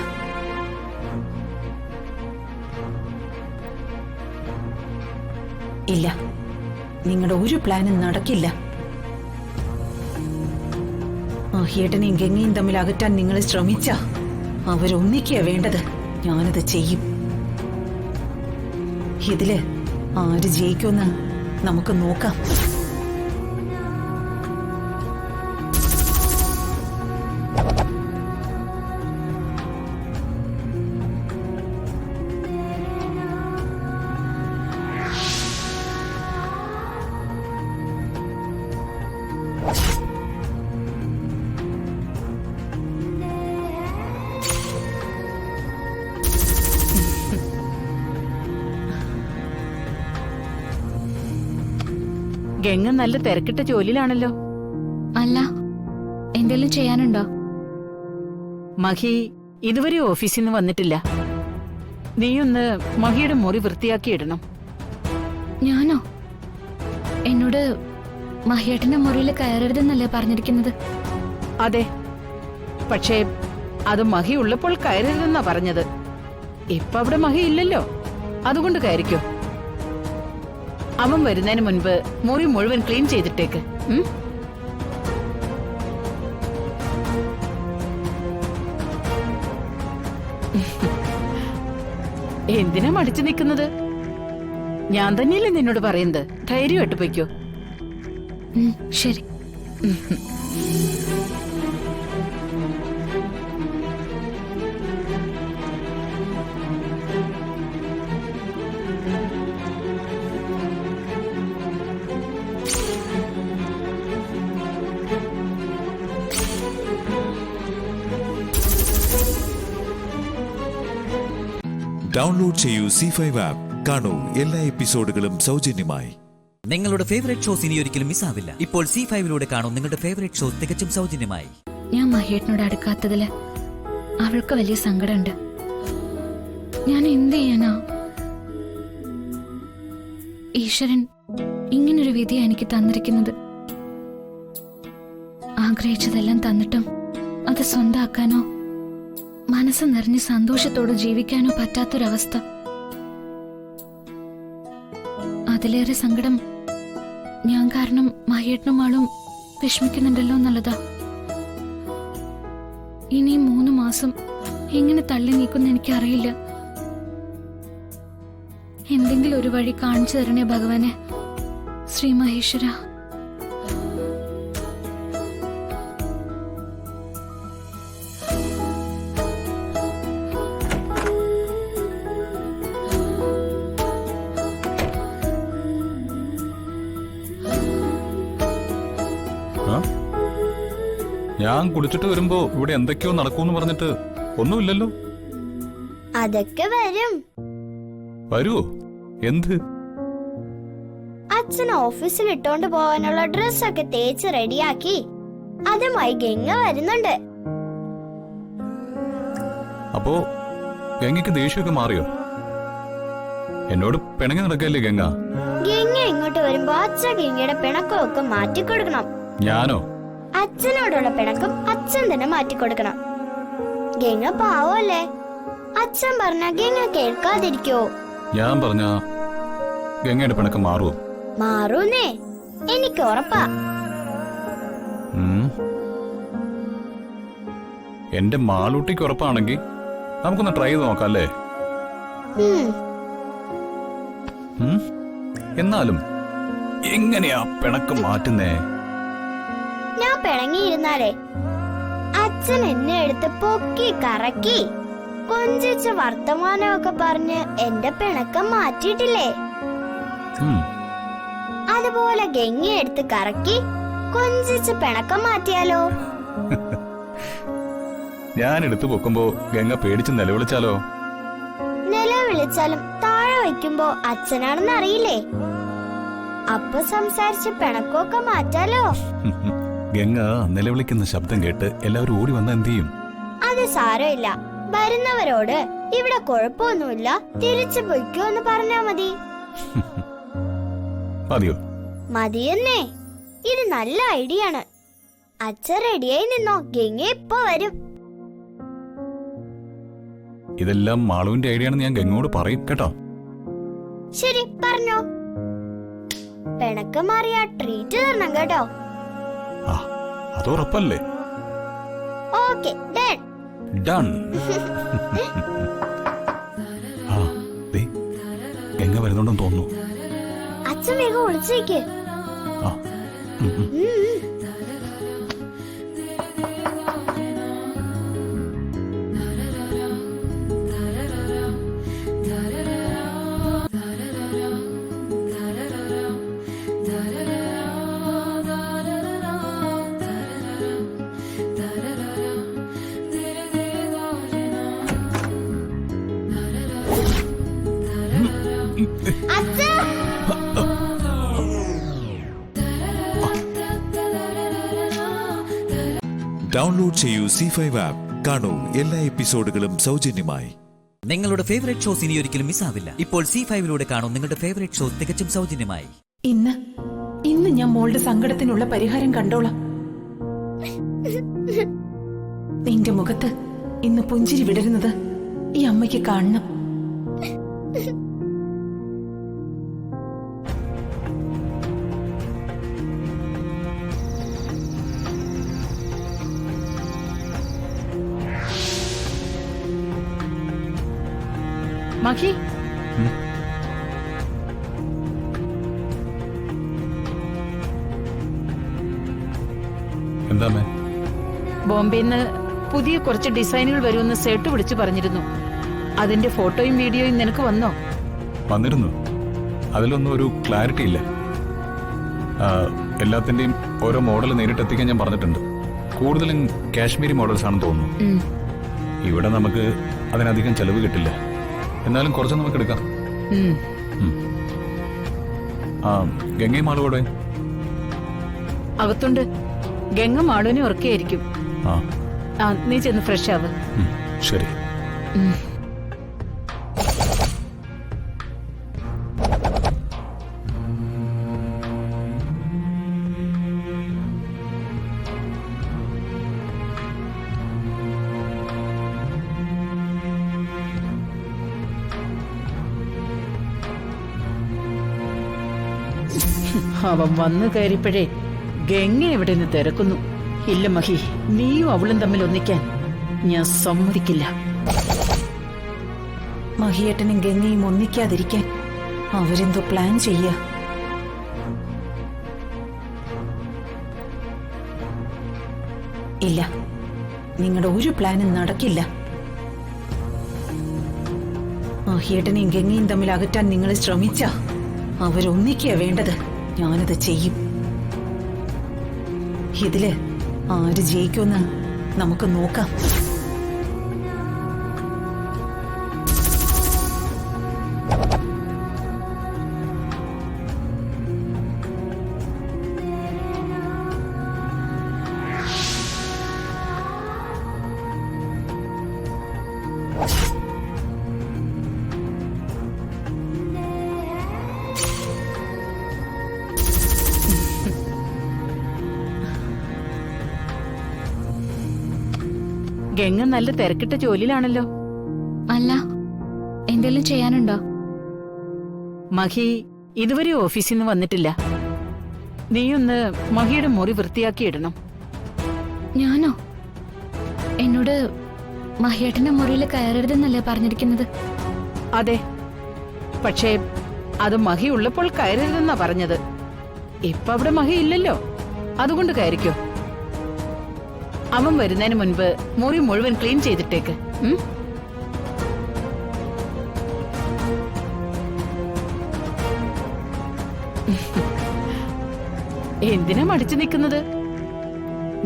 ഇല്ല, നിങ്ങളുടെ ഒരു പ്ലാനും നടക്കില്ല. മഹിയേട്ടനെയും ഗംഗയും തമ്മിൽ അകറ്റാൻ നിങ്ങൾ ശ്രമിച്ച അവരൊന്നിക്കുക വേണ്ടത്. ഞാനത് ചെയ്യും. ഇതില് ആര് ജയിക്കുമെന്ന് നമുക്ക് നോക്കാം. ഗംഗ നല്ല തിരക്കിട്ട ജോലിയിലാണല്ലോ. അല്ല, എന്തെങ്കിലും ചെയ്യാനുണ്ടോ? മഹി ഇതുവരെ ഓഫീസിൽ നിന്ന് വന്നിട്ടില്ല. നീയൊന്ന് മഹിയുടെ മുറി വൃത്തിയാക്കിയിടണം. ഞാനോ? എന്നോട് മഹിയേട്ടന്റെ മുറിയിൽ കയറരുതെന്നല്ലേ പറഞ്ഞിരിക്കുന്നത്? അതെ, പക്ഷേ അത് മഹി ഉള്ളപ്പോൾ കയറരുതെന്നാ പറഞ്ഞത്. ഇപ്പൊ അവിടെ മഹി ഇല്ലല്ലോ, അതുകൊണ്ട് കയറിക്കോ. അവൻ വരുന്നതിന് മുൻപ് മുറി മുഴുവൻ ക്ലീൻ ചെയ്തിട്ടേക്ക്. എന്തിനാ മടിച്ചു നിൽക്കുന്നത്? ഞാൻ തന്നെയല്ലേ നിന്നോട് പറയുന്നത്. ധൈര്യമായിട്ട് പൊയ്ക്കോ. ശരി. ഡൗൺലോഡ് ചെയ്യൂ C5 ആപ്പ്. കാണൂ എല്ലാ എപ്പിസോഡുകളും സൗജന്യമായി. നിങ്ങളുടെ ഫേവറേറ്റ് ഷോസ് ഇനി ഒരിക്കലും മിസ്സാവില്ല. ഇപ്പോൾ C5ലൂടെ കാണും നിങ്ങളുടെ ഫേവറേറ്റ് ഷോ തികച്ചും സൗജന്യമായി. ഞാൻ മഹിയേട്ടനോട് അടുക്കാത്തതില് അവൾക്ക് വലിയ സങ്കടമുണ്ട്. ഞാൻ എന്ത് ചെയ്യാനാ? ഈശ്വരൻ ഇങ്ങനൊരു വിധിയാ എനിക്ക് തന്നിരിക്കുന്നത്. ആഗ്രഹിച്ചതെല്ലാം തന്നിട്ടും അത് സ്വന്തമാക്കാനോ മനസ്സ് നിറഞ്ഞ് സന്തോഷത്തോടെ ജീവിക്കാനോ പറ്റാത്തൊരവസ്ഥ. അതിലേറെ സങ്കടം ഞാൻ കാരണം മഹിയേട്ടനും ആളും വിഷമിക്കുന്നുണ്ടല്ലോ എന്നുള്ളതാ. ഇനി 3 മാസം എങ്ങനെ തള്ളി നീക്കുന്ന എനിക്കറിയില്ല. എന്തെങ്കിലും ഒരു വഴി കാണിച്ചു തരണേ ഭഗവാനെ. ശ്രീ മഹേശ്വര. ഞാൻ കുളിച്ചിട്ട് വരുമ്പോ ഇവിടെ എന്തൊക്കെയോ നടക്കൂന്ന് പറഞ്ഞിട്ട് ഒന്നുമില്ലല്ലോ. അതൊക്കെ വരും. വരുവോ? എന്ത്? അച്ഛൻ ഓഫീസിൽ ഇട്ടോണ്ട് പോകാനുള്ള ഡ്രസ്സൊക്കെ തേച്ച് റെഡിയാക്കി അതുമായി ഗംഗ വരുന്നുണ്ട്. അപ്പോ ഗംഗയ്ക്ക് ദേഷ്യമൊക്കെ മാറിയോ? എന്നോട് പിണങ്ങി നടക്കല്ലേ ഗംഗ? ഗംഗ ഇങ്ങോട്ട് വരുമ്പോ അച്ഛൻ ഗംഗയുടെ പിണക്കമൊക്കെ മാറ്റിക്കൊടുക്കണം. ഞാനോ? അച്ഛനോടുള്ള പിണക്കം അച്ഛൻ തന്നെ മാറ്റിക്കൊടുക്കണം. ഗംഗ പാവല്ലേ? അച്ഛൻ പറഞ്ഞ ഗംഗ കേൾക്കാതിരിക്കോ? ഞാൻ പറഞ്ഞ ഗംഗയുടെ പിണക്കം മാറുമോ? മാറൂന്നേ, എനിക്ക് ഉറപ്പാ. എന്റെ മാളൂട്ടിക്ക് ഉറപ്പാണെങ്കിൽ നമുക്കൊന്ന് ട്രൈ ചെയ്ത് നോക്കാം അല്ലേ? എന്നാലും എങ്ങനെയാ പിണക്കം മാറ്റുന്നേ? ഞാൻ പിണങ്ങിയിരുന്നാലേ അച്ഛൻ എന്നെ എടുത്ത് പൊക്കി കറക്കി കൊഞ്ചിച്ച് വർത്തമാനമൊക്കെ പറഞ്ഞ് എന്റെ പിണക്കം മാറ്റിയിട്ടില്ലേ? അതുപോലെ ഗംഗയെ എടുത്ത് കറക്കി കൊഞ്ചിച്ച് പിണക്കം മാറ്റിയാലോ? ഞാൻ എടുത്തു പൊക്കുമ്പോ ഗംഗ പേടിച്ച് നിലവിളിച്ചാലോ? നിലവിളിച്ചാലും താഴെ വയ്ക്കുമ്പോ അച്ഛനാണെന്ന് അറിയില്ലേ? അപ്പൊ സംസാരിച്ച് പിണക്കമൊക്കെ മാറ്റാലോ? ഗംഗ നിലവിളിക്കുന്ന ശബ്ദം കേട്ട് എല്ലാവരും ഓടി വന്ന എന്ത് ചെയ്യും? അത് സാരമില്ല. വരുന്നവരോട് ഇവിടെ കുഴപ്പമൊന്നുമില്ല, തിരിച്ചു പൊയ്ക്കോ എന്ന് പറഞ്ഞാ മതി. മതിയോ? മതിയെന്നേ. ഇത് നല്ല ഐഡിയ ആണ്. അച്ഛൻ റെഡിയായി നിന്നോ, ഗംഗ ഇപ്പൊ വരും. ഇതെല്ലാം മാളുവിന്റെ ഐഡിയ ആണെന്ന് ഞാൻ ഗംഗയോട് പറയും കേട്ടോ. ശരി, പറഞ്ഞോ. പിണക്കം മാറിയ ട്രീറ്റ് തരണം കേട്ടോ. അതുറപ്പല്ലേ? Okay, done. ഗംഗ വരുന്നുണ്ടെന്ന് തോന്നുന്നു. അച്ഛൻ വേഗം ഒളിച്ചേക്ക്. ഡൗൺലോഡ് ചെയ്യൂ C5 ആപ്പ്. കാണൂ എല്ലാ എപ്പിസോഡുകളും സൗജന്യമായി. നിങ്ങളുടെ ഫേവറേറ്റ് ഷോസ് ഇനി ഒരിക്കലും മിസ്സാവില്ല. ഇപ്പോൾ C5ലൂടെ കാണൂ നിങ്ങളുടെ ഫേവറേറ്റ് ഷോ തികച്ചും സൗജന്യമായി. ഇന്ന് ഞാൻ മോളുടെ സങ്കടത്തിനുള്ള പരിഹാരം കണ്ടോളാം. നിന്റെ മുഖത്ത് ഇന്ന് പുഞ്ചിരി വിടരുന്നത് ഈ അമ്മയ്ക്ക് കാണണം. മഹി, എന്താ ബോംബെന്ന് പുതിയ കുറച്ച് ഡിസൈനുകൾ വരുമെന്ന് സേട്ട് വിളിച്ചു പറഞ്ഞിരുന്നു. അതിന്റെ ഫോട്ടോയും വീഡിയോയും നിനക്ക് വന്നോ? വന്നിരുന്നു. അതിലൊന്നും ഒരു ക്ലാരിറ്റി ഇല്ല. എല്ലാത്തിന്റെയും ഓരോ മോഡൽ നേരിട്ട് എത്തിക്കാൻ ഞാൻ പറഞ്ഞിട്ടുണ്ട്. കൂടുതലും കാശ്മീരി മോഡൽസ് ആണെന്ന് തോന്നുന്നു. ഇവിടെ നമുക്ക് അതിനധികം ചെലവ് കിട്ടില്ല. എന്നാലും കുറച്ച് നമുക്ക് എടുക്കാം. ഗംഗയും മാളുവോടെ അകത്തുണ്ട്. ഗംഗ മാളുവിനെ ഉറക്കെയായിരിക്കും. നീ ചെന്ന് ഫ്രഷ് ആവ്. ശരി. അവൻ വന്നു കയറിയപ്പോഴേ ഗംഗ എവിടെ നിന്ന് തിരക്കുന്നു. ഇല്ല മഹി, നീയും അവളും തമ്മിൽ ഒന്നിക്കാൻ ഞാൻ സമ്മതിക്കില്ല. മഹിയേട്ടനും ഗംഗയും ഒന്നിക്കാതിരിക്കാൻ അവരെന്തോ പ്ലാൻ ചെയ്യ. ഇല്ല, നിങ്ങളുടെ ഒരു പ്ലാനും നടക്കില്ല. മഹിയേട്ടനെയും ഗംഗയും തമ്മിൽ അകറ്റാൻ നിങ്ങൾ ശ്രമിച്ച അവരൊന്നിക്കുക വേണ്ടത്. ഞാനത് ചെയ്യും. ഇതില് ആര് ജയിക്കുമെന്ന് നമുക്ക് നോക്കാം. ഗംഗ നല്ല തിരക്കിട്ട ജോലിയിലാണല്ലോ. അല്ല, എന്തെങ്കിലും ചെയ്യാനുണ്ടോ? മഹി ഇതുവരെ ഓഫീസിൽ നിന്ന് വന്നിട്ടില്ല. നീയൊന്ന് മഹിയുടെ മുറി വൃത്തിയാക്കിയിടണം. ഞാനോ? എന്നോട് മഹിയേട്ടന്റെ മുറിയിൽ കയറരുതെന്നല്ലേ പറഞ്ഞിരിക്കുന്നത്? അതെ, പക്ഷേ അത് മഹി ഉള്ളപ്പോൾ കയറരുതെന്നാ പറഞ്ഞത്. ഇപ്പൊ അവിടെ മഹി ഇല്ലല്ലോ, അതുകൊണ്ട് കയറിക്കോ. അവൻ വരുന്നതിന് മുൻപ് മുറി മുഴുവൻ ക്ലീൻ ചെയ്തിട്ടേക്ക്. എന്തിനാ മടിച്ചു നിൽക്കുന്നത്?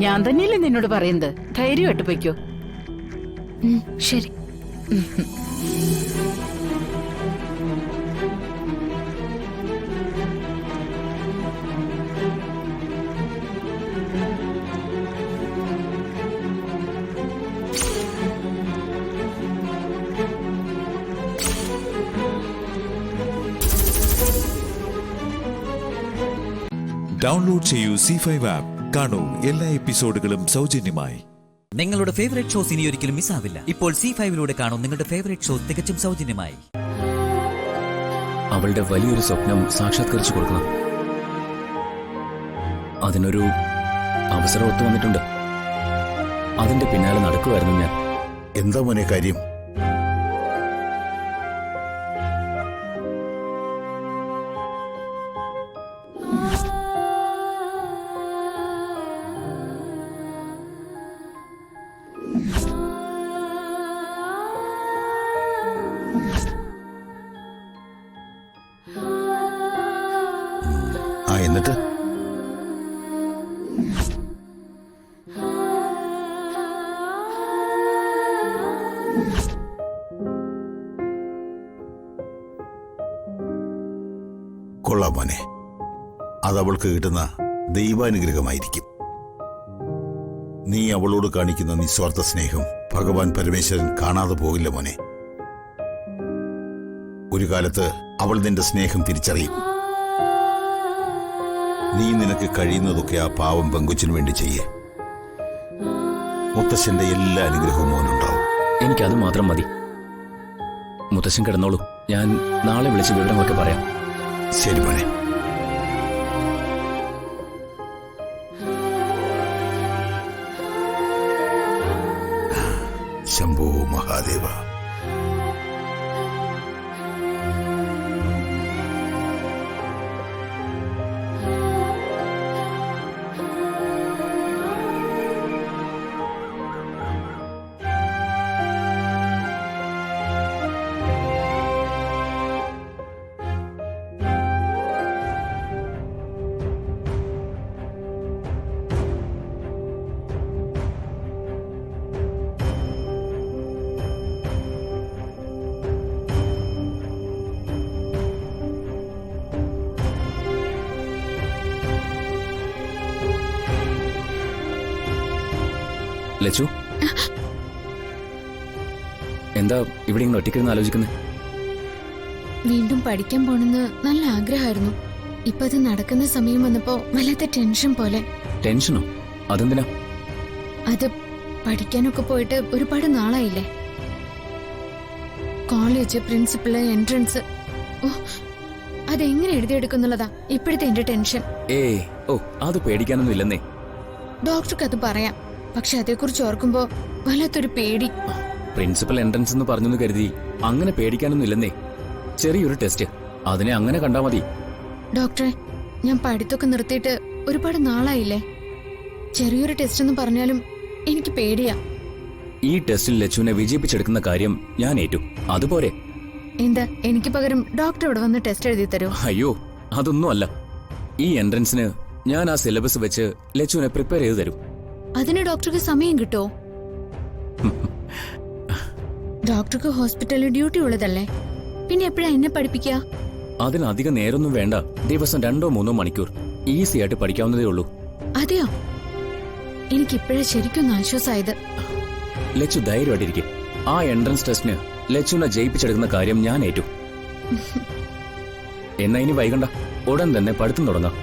ഞാൻ തന്നെയല്ലേ നിന്നോട് പറയുന്നത്, ധൈര്യമായിട്ട് പൊയ്ക്കോ. ശരി. ഡൗൺലോഡ് ചെയ്യൂ C5 ആപ്പ്. കാണൂ എല്ലാ എപ്പിസോഡുകളും സൗജന്യമായി. നിങ്ങളുടെ ഫേവറേറ്റ് ഷോസ് ഇനി ഒരിക്കലും മിസ്സാവില്ല. ഇപ്പോൾ C5ലൂടെ കാണൂ നിങ്ങളുടെ ഫേവറേറ്റ് ഷോ തികച്ചും സൗജന്യമായി. അവളുടെ വലിയൊരു സ്വപ്നം സാക്ഷാത്കരിച്ചു കൊടുക്കണം. അതിനൊരു അവസരം ഒത്തു വന്നിട്ടുണ്ട്. അതിന്റെ പിന്നാലെ നടക്കുമായിരുന്നു ഞാൻ. എന്താ മോനെ കാര്യം? എന്നിട്ട് കൊള്ളാം മോനെ, അത് അവൾക്ക് കിട്ടുന്ന ദൈവാനുഗ്രഹമായിരിക്കും. നീ അവളോട് കാണിക്കുന്ന നിസ്വാർത്ഥ സ്നേഹം ഭഗവാൻ പരമേശ്വരൻ കാണാതെ പോകില്ല മോനെ. ഒരു കാലത്ത് അവൾ നിന്റെ സ്നേഹം തിരിച്ചറിയും. നീ നിനക്ക് കഴിയുന്നതൊക്കെ ആ പാവം പെങ്കൊച്ചിനു വേണ്ടി ചെയ്യേ. മുത്തശ്ശന്റെ എല്ലാ അനുഗ്രഹവും മോനുണ്ടാവും. എനിക്കത് മാത്രം മതി. മുത്തശ്ശൻ കിടന്നോളൂ, ഞാൻ നാളെ വിളിച്ച് വിവരങ്ങളൊക്കെ പറയാം. ശരി മോനെ. ശംഭോ മഹാദേവ. ലച്ചു, എന്താ ഇവിടെ ഇങ്ങനെ ഒറ്റയ്ക്കിരുന്ന് ആലോചിക്കുന്നത്? വീണ്ടും പഠിക്കാൻ പോണെന്ന് നല്ല ആഗ്രഹമായിരുന്നു. ഇപ്പൊ അത് നടക്കുന്ന സമയം വന്നപ്പോ വല്ലാത്ത ടെൻഷൻ പോലെ. ടെൻഷനോ? അതെന്തിനാ? അത് പഠിക്കാനൊക്കെ പോയിട്ട് ഒരുപാട് നാളായില്ലേ. കോളേജ്, പ്രിൻസിപ്പള്, എൻട്രൻസ്, അതെങ്ങനെ എഴുതിയെടുക്കുന്നുള്ളതാ ഇപ്പോഴത്തെ എന്റെ ടെൻഷൻ. അത് പേടിക്കാനൊന്നും ഇല്ലെന്നേ. ഡോക്ടർക്ക് അത് പറയാം, പക്ഷെ അതേക്കുറിച്ച് ഓർക്കുമ്പോ വല്ലാത്തൊരു പേടി. പ്രിൻസിപ്പൽ എൻട്രൻസ് എന്ന് പറഞ്ഞെന്ന് കരുതി അങ്ങനെ പേടിക്കാനൊന്നും ഇല്ലെന്നേ. ചെറിയൊരു ടെസ്റ്റ്, അതിനെ അങ്ങനെ കണ്ടാ മതി. ഡോക്ടറെ, ഞാൻ പഠിത്തമൊക്കെ നിർത്തിയിട്ട് ഒരുപാട് നാളായില്ലേ. ചെറിയൊരു ടെസ്റ്റ് എന്ന് പറഞ്ഞാലും എനിക്ക് പേടിയാ. ഈ ടെസ്റ്റിൽ ലച്ചുവിനെ വിജയിപ്പിച്ചെടുക്കുന്ന കാര്യം ഞാൻ ഏറ്റു. അതുപോരെ? എന്താ, എനിക്ക് പകരം ഡോക്ടർ ഇവിടെ വന്ന് ടെസ്റ്റ് എഴുതി തരൂ? അയ്യോ, അതൊന്നും അല്ല. ഈ എൻട്രൻസിന് ഞാൻ ആ സിലബസ് വെച്ച് ലച്ചുവിനെ പ്രിപ്പയർ ചെയ്ത് തരും. അതിന് ഡോക്ടർക്ക് സമയം കിട്ടുമോ? ഡോക്ടർക്ക് ഹോസ്പിറ്റലിൽ ഡ്യൂട്ടി ഉള്ളതല്ലേ, പിന്നെ എപ്പോഴാ എന്നെ പഠിപ്പിക്കുക? അതിനധികം നേരൊന്നും വേണ്ട. ദിവസം 2-3 മണിക്കൂർ ഈസി ആയിട്ട് പഠിക്കാവുന്നതേ ഉള്ളൂ. അതെയോ? എനിക്കിപ്പോഴാ ശരിക്കും ആശ്വാസമായത്. ലച്ചു ധൈര്യമായിട്ടിരിക്കും. ആ എൻട്രൻസ് ടെസ്റ്റിന് ലച്ചുവിനെ ജയിപ്പിച്ചെടുക്കുന്ന കാര്യം ഞാൻ ഏറ്റു. എന്നാ ഇനി വൈകണ്ട, ഉടൻ തന്നെ പഠിത്തം തുടങ്ങാം.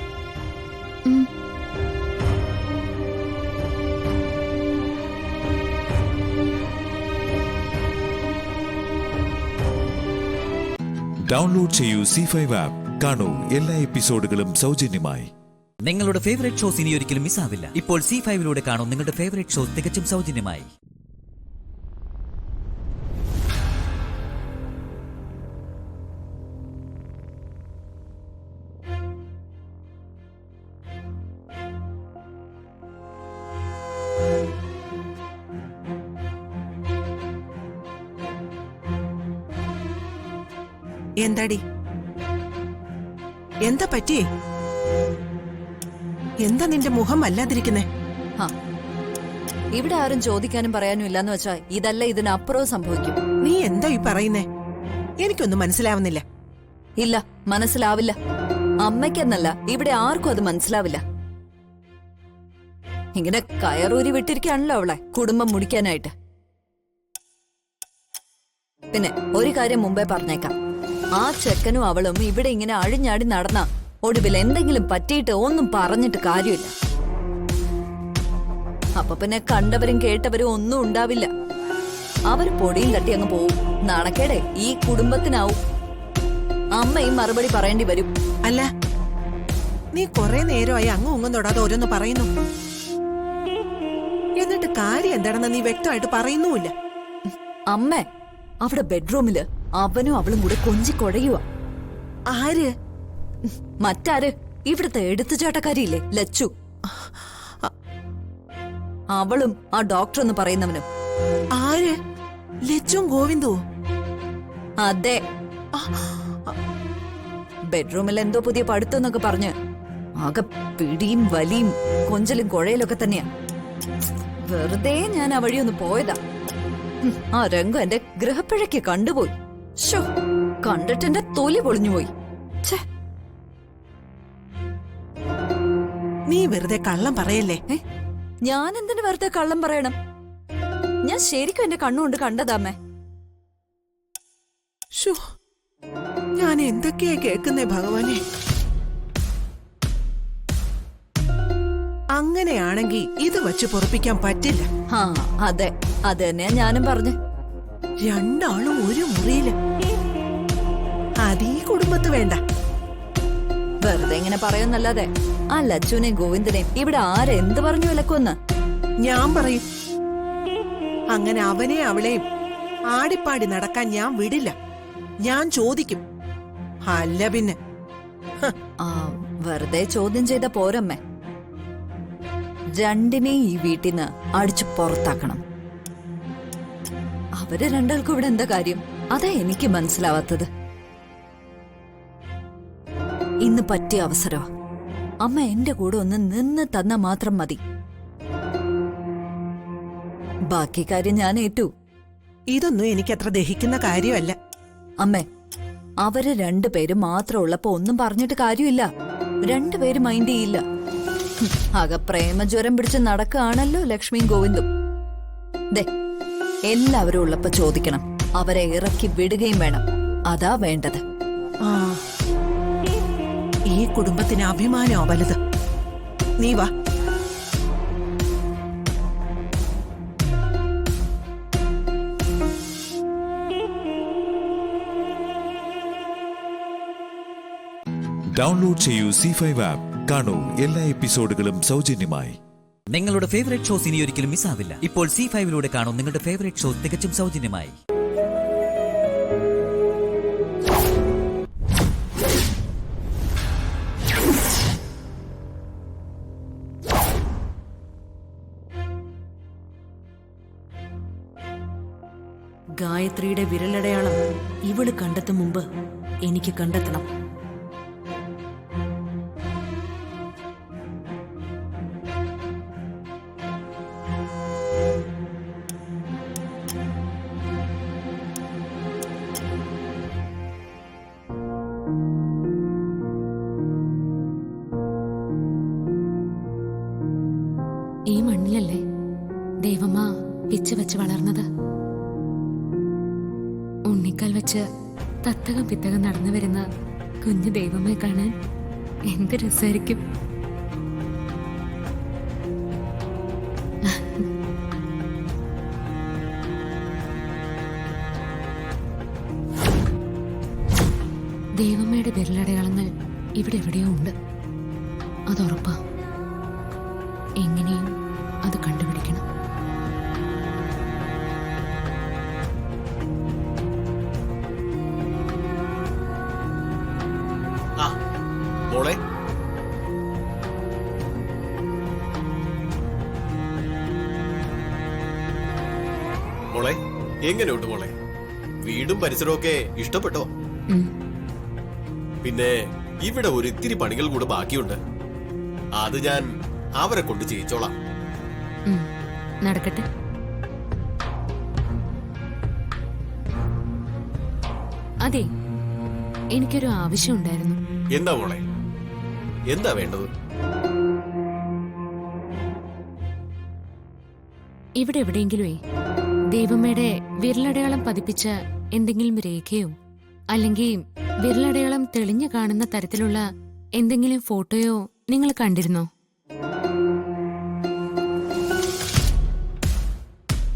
ഡൗൺലോഡ് ചെയ്യൂ C5 ആപ്പ്. കാണൂ എല്ലാ എപ്പിസോഡുകളും സൗജന്യമായി. നിങ്ങളുടെ ഫേവറേറ്റ് ഷോസ് ഇനി ഒരിക്കലും മിസ്സാവില്ല. ഇപ്പോൾ C5ലൂടെ കാണൂ നിങ്ങളുടെ ഫേവറേറ്റ് ഷോ തികച്ചും സൗജന്യമായി. എന്താടി എന്താ പറ്റിയേ? എന്താ നിന്റെ മുഖം വല്ലാതിരിക്കുന്നേ? ഇവിടെ ആരും ചോദിക്കാനും പറയാനും ഇല്ലെന്ന് വെച്ചാ ഇതല്ല ഇതിനപ്പുറവും സംഭവിക്കും. നീ എന്താ ഈ പറയുന്നേ? എനിക്കൊന്നും മനസ്സിലാവുന്നില്ല. ഇല്ല, മനസ്സിലാവില്ല. അമ്മയ്ക്കെന്നല്ല, ഇവിടെ ആർക്കും അത് മനസ്സിലാവില്ല. ഇങ്ങനെ കയറൂരി വിട്ടിരിക്കാണല്ലോ അവളെ കുടുംബം മുടിക്കാനായിട്ട്. പിന്നെ ഒരു കാര്യം മുമ്പേ പറഞ്ഞേക്കാം, ആ ചെക്കനും അവളും ഇവിടെ ഇങ്ങനെ അഴിഞ്ഞാടി നടന്ന ഒടുവിൽ എന്തെങ്കിലും പറ്റിയിട്ട് ഒന്നും പറഞ്ഞിട്ട് കാര്യമില്ല. അപ്പൊ പിന്നെ കണ്ടവരും കേട്ടവരും ഒന്നും ഉണ്ടാവില്ല. അവര് പൊടിയും തട്ടി അങ്ങ് പോവും. നാണക്കേടെ ഈ കുടുംബത്തിനാവും. അമ്മയും മറുപടി പറയേണ്ടി വരും. അല്ല, നീ കുറെ നേരമായി അങ്ങും ഇങ്ങും തൊടാതെ ഓരോന്ന് പറയുന്നു. എന്നിട്ട് കാര്യം എന്താണെന്ന് നീ വ്യക്തമായിട്ട് പറയുന്നുമില്ല. അമ്മ അവിടെ ബെഡ്റൂമില് അവനും അവളും കൂടെ കൊഞ്ചി കൊഴയുക. ആര്? മറ്റാര്? ഇവിടുത്തെ എടുത്തുചാട്ടക്കാരിയില്ലേ, ലച്ചു. അവളും ആ ഡോക്ടർ എന്ന് പറയുന്നവനും. ആര്? ലച്ചും ഗോവിന്ദോ? അതെ. ബെഡ്റൂമിൽ എന്തോ പുതിയ പഠിത്തം എന്നൊക്കെ പറഞ്ഞ് ആകെ പിടിയും വലിയും കൊഞ്ചലും കുഴയിലൊക്കെ തന്നെയാ. വെറുതെ ഞാൻ ആ വഴി ഒന്ന് പോയതാ. ആ രംഗം എന്റെ ഗ്രഹപ്പിഴയ്ക്ക് കണ്ടുപോയി. ശോ, കണ്ടിട്ട് എന്റെ തൊലി പൊളിഞ്ഞുപോയി. നീ വെറുതെ കള്ളം പറയല്ലേ? ഞാൻ എന്തിനു വെറുതെ കള്ളം പറയണം? ഞാൻ ശരിക്കും എന്റെ കണ്ണുകൊണ്ട് കണ്ടതാമേ. ശോ, ഞാൻ എന്തൊക്കെയാ കേൾക്കുന്നേ ഭഗവാനെ. അങ്ങനെയാണെങ്കി ഇത് വച്ച് പൊറപ്പിക്കാൻ പറ്റില്ല. അതെ, അത് തന്നെയാ ഞാനും പറഞ്ഞു. രണ്ടാളും ഒരു മുറിയില്. അത് ഈ കുടുംബത്ത് വേണ്ട. വെറുതെ ഇങ്ങനെ പറയുന്നല്ലാതെ ആ ലച്ചുവിനെയും ഗോവിന്ദനെയും ഇവിടെ ആരെന്ത് പറഞ്ഞു വിലക്കുമെന്ന് ഞാൻ പറയും. അങ്ങനെ അവനെ അവളെയും ആടിപ്പാടി നടക്കാൻ ഞാൻ വിടില്ല. ഞാൻ ചോദിക്കും. അല്ല പിന്നെ വെറുതെ ചോദ്യം ചെയ്ത പോരമ്മേ. രണ്ടിനെയും ഈ വീട്ടിന്ന് അടിച്ചു പുറത്താക്കണം. അവര് രണ്ടാൾക്കും ഇവിടെ എന്താ കാര്യം? അതാ എനിക്ക് മനസ്സിലാവാത്തത്. ഇന്ന് പറ്റിയ അവസരമാ. അമ്മ എന്റെ കൂടെ ഒന്ന് നിന്ന് തന്ന മാത്രം മതി. ബാക്കി കാര്യം ഞാൻ ഏറ്റു. ഇതൊന്നും എനിക്കത്ര ദഹിക്കുന്ന കാര്യമല്ല. അമ്മേ, അവര് രണ്ടുപേരും മാത്രം ഉള്ളപ്പോ ഒന്നും പറഞ്ഞിട്ട് കാര്യമില്ല. രണ്ടുപേരും മൈൻഡ് ചെയ്യില്ല. ആകെ പ്രേമജ്വരം പിടിച്ച് നടക്കുകയാണല്ലോ ലക്ഷ്മിയും ഗോവിന്ദും. ദേ, എല്ലാവരും ഉള്ളപ്പോ ചോദിക്കണം. അവരെ ഇറക്കി വിടുകയും വേണം. അതാ വേണ്ടത്. ഈ കുടുംബത്തിന് അഭിമാനമോ വലുത്? നീ വാ. ഡൗൺലോഡ് ചെയ്യൂ C5 ആപ്പ്. കാണൂ എല്ലാ എപ്പിസോഡുകളും സൗജന്യമായി. നിങ്ങളുടെ ഫേവറേറ്റ് ഷോസ് ഇനി ഒരിക്കലും മിസ്സാവില്ല. ഇപ്പോൾ C5 കാണൂ നിങ്ങളുടെ ഫേവറേറ്റ് ഷോ തികച്ചും സൗജന്യമായി. ഗായത്രിയുടെ വിരലടയാളം ഇവള് കണ്ടെത്തും മുമ്പ് എനിക്ക് കണ്ടെത്തണം. ഈ മണ്ണിലല്ലേ ദൈവമ്മ പിച്ച് വെച്ച് വളർന്നത്? ഉണ്ണിക്കാൽ വെച്ച് തത്തകം പിത്തകം നടന്നു വരുന്ന കുഞ്ഞു ദൈവമ്മയെ കാണാൻ എന്ത് രസമായിരിക്കും. ദൈവമ്മയുടെ വിരലടയാളങ്ങൾ ഇവിടെ എവിടെയോ ഉണ്ട്. അതുറപ്പാ. എങ്ങനെയും അത് കണ്ടുപിടിക്കണം. മോളെ, മോളെ എങ്ങനെയുണ്ട് മോളെ? വീടും പരിസരവും ഒക്കെ ഇഷ്ടപ്പെട്ടോ? പിന്നെ ഇവിടെ ഒരു ഇത്തിരി പണികൾ കൂടെ ബാക്കിയുണ്ട്. അത് ഞാൻ അവരെ കൊണ്ട് ചെയ്യിച്ചോളാം. നടക്കട്ടെ. അതെ, എനിക്കൊരു ആവശ്യം ഉണ്ടായിരുന്നു. എന്താ മോളെ, എന്താ വേണ്ടത്? ഇവിടെ എവിടെയെങ്കിലുമേ ദൈവമ്മയുടെ വിരലടയാളം പതിപ്പിച്ച എന്തെങ്കിലും രേഖയോ അല്ലെങ്കിൽ വിരലടയാളം തെളിഞ്ഞു കാണുന്ന തരത്തിലുള്ള എന്തെങ്കിലും ഫോട്ടോയോ നിങ്ങൾ കണ്ടിരുന്നോ?